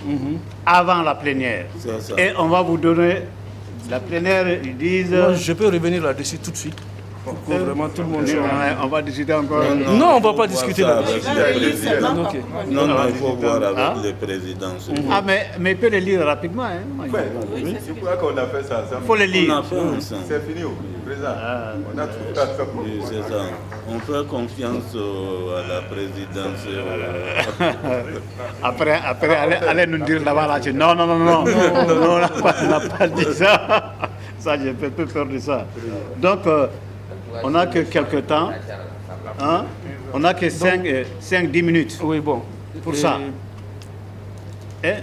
avant la plénière. Et on va vous donner la plénière, ils disent... Moi, je peux revenir là-dessus tout de suite. Pour que vraiment tout le monde soit... On va discuter encore. Non, on ne va pas discuter là-dessus. Non, il faut voir avec le président. Ah, mais il peut le lire rapidement. Hein. C'est pour ça qu'on a fait ça. Il faut le lire. C'est fini, président. On a tout fait ça. Oui, c'est ça. On fait confiance à la présidence. Après, allez nous dire là-bas, là, non, on n'a pas dit ça. Ça, j'ai peu peur de ça. Donc, on n'a que quelques temps. Hein? On n'a que 5-10 minutes pour ça. Et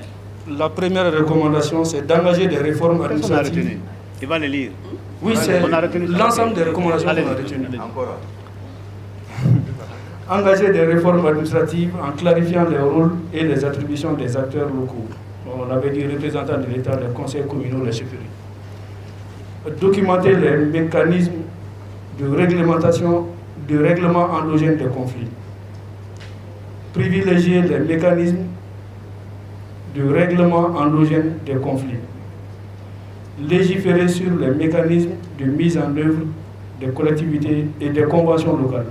la première recommandation, c'est d'engager des réformes administratives. Il va les lire. Oui, c'est l'ensemble des recommandations qu'on a retenues. Engager des réformes administratives en clarifiant les rôles et les attributions des acteurs locaux. On avait dit représentants de l'État, les conseils communaux, les chefferies. Documenter les mécanismes de réglementation, de règlement endogène des conflits. Privilégier les mécanismes de règlement endogène des conflits. Légiférer sur les mécanismes de mise en œuvre des collectivités et des conventions locales.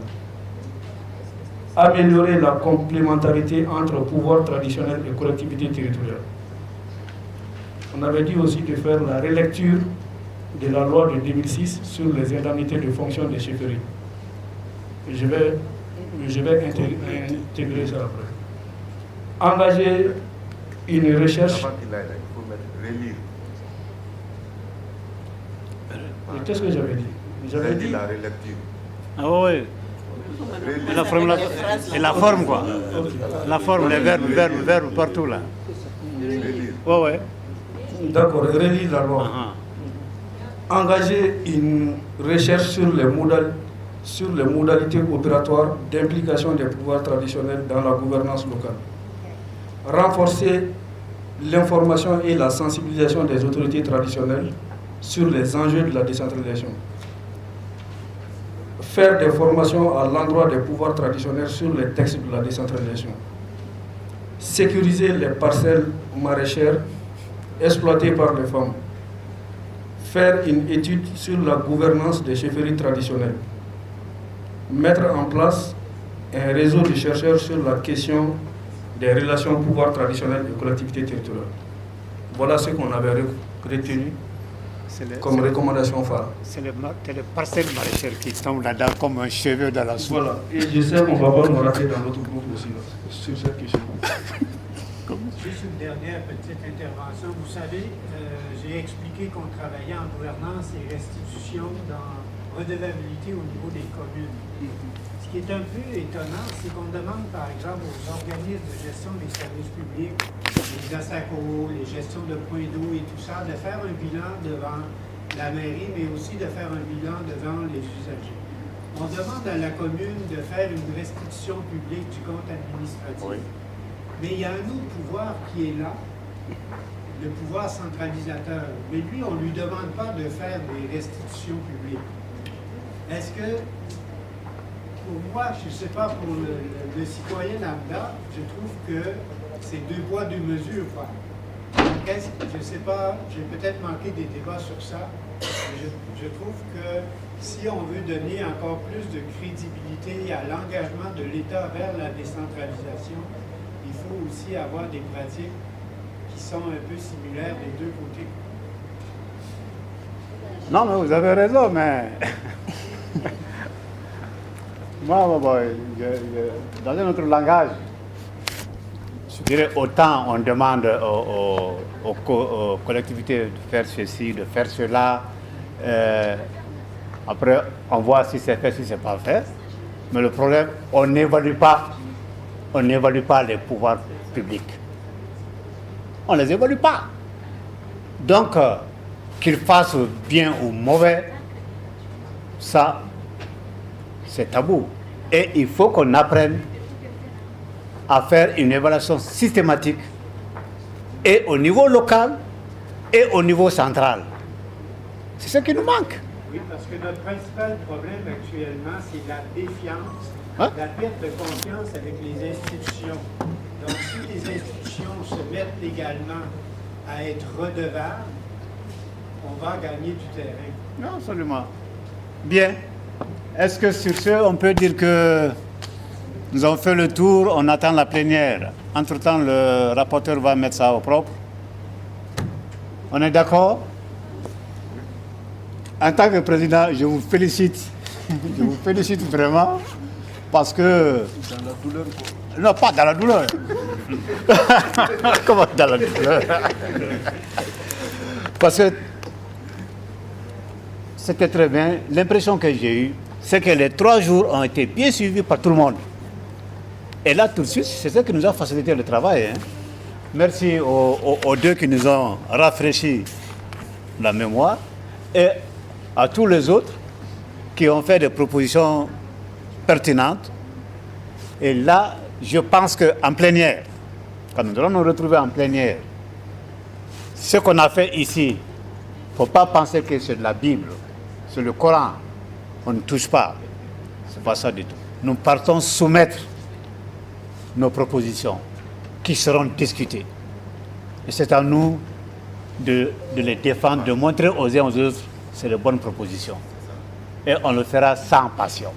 améliorer la complémentarité entre pouvoir traditionnel et collectivité territoriale. On avait dit aussi de faire la relecture de la loi de 2006 sur les indemnités de fonction des chefferies. Je vais intégrer ça après. Engager une recherche. Qu'est-ce que j'avais dit? J'avais dit la relecture. Ah oui. Et la forme quoi. La forme, les verbes partout là. Ouais, ouais. D'accord, relire la loi. Engager une recherche sur les modalités opératoires d'implication des pouvoirs traditionnels dans la gouvernance locale. Renforcer l'information et la sensibilisation des autorités traditionnelles sur les enjeux de la décentralisation. Faire des formations à l'endroit des pouvoirs traditionnels sur les textes de la décentralisation. Sécuriser les parcelles maraîchères exploitées par les femmes. Faire une étude sur la gouvernance des chefferies traditionnelles. Mettre en place un réseau de chercheurs sur la question des relations pouvoir traditionnel et collectivités territoriales. Voilà ce qu'on avait retenu comme recommandation phare. C'est les parcelles maraîchères qui tombent là-dedans comme un cheveu dans la soupe. Voilà, et je sais qu'on va pas nous rater dans notre groupe aussi là, sur cette question. Juste une dernière petite intervention. Vous savez, j'ai expliqué qu'on travaillait en gouvernance et restitution dans redevabilité au niveau des communes. Ce qui est un peu étonnant, c'est qu'on demande par exemple aux organismes de gestion des services publics, les ASACO, les gestions de points d'eau et tout ça, de faire un bilan devant la mairie, mais aussi de faire un bilan devant les usagers. On demande à la commune de faire une restitution publique du compte administratif. Oui. Mais il y a un autre pouvoir qui est là, le pouvoir centralisateur. Mais lui, on ne lui demande pas de faire des restitutions publiques. Est-ce que, pour moi, je ne sais pas, pour le citoyen lambda, je trouve que c'est deux poids, deux mesures, quoi. Donc, je ne sais pas, j'ai peut-être manqué des débats sur ça, mais je trouve que si on veut donner encore plus de crédibilité à l'engagement de l'État vers la décentralisation, il faut aussi avoir des pratiques qui sont un peu similaires des deux côtés. Non, mais vous avez raison, mais moi, dans un autre langage, je dirais autant on demande aux collectivités de faire ceci, de faire cela. Après, on voit si c'est fait, si c'est pas fait. Mais le problème, on n'évalue pas les pouvoirs publics. On ne les évalue pas. Donc, qu'ils fassent bien ou mauvais, ça, c'est tabou. Et il faut qu'on apprenne à faire une évaluation systématique et au niveau local et au niveau central. C'est ce qui nous manque. Oui, parce que notre principal problème actuellement, c'est la défiance, la perte de confiance avec les institutions. Donc, si les institutions se mettent légalement à être redevables, on va gagner du terrain. Non, absolument. Bien. Est-ce que sur ce, on peut dire que nous avons fait le tour, on attend la plénière. Entre-temps, le rapporteur va mettre ça au propre. On est d'accord? En tant que président, je vous félicite. Je vous félicite vraiment parce que... Dans la douleur, quoi. Non, pas dans la douleur. Comment dans la douleur? Parce que c'était très bien. L'impression que j'ai eue, c'est que les 3 jours ont été bien suivis par tout le monde. Et là, tout de suite, c'est ça qui nous a facilité le travail. Hein. Merci aux deux qui nous ont rafraîchi la mémoire et à tous les autres qui ont fait des propositions pertinentes. Et là, je pense qu'en plénière, quand nous allons nous retrouver en plénière, ce qu'on a fait ici, il ne faut pas penser que c'est de la Bible, c'est le Coran. On ne touche pas. Ce n'est pas ça du tout. Nous partons soumettre nos propositions qui seront discutées. Et c'est à nous de les défendre, de montrer aux uns aux autres c'est de bonnes propositions. Et on le fera sans passion.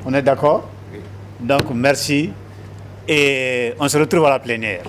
On est d'accord? Donc merci et on se retrouve à la plénière.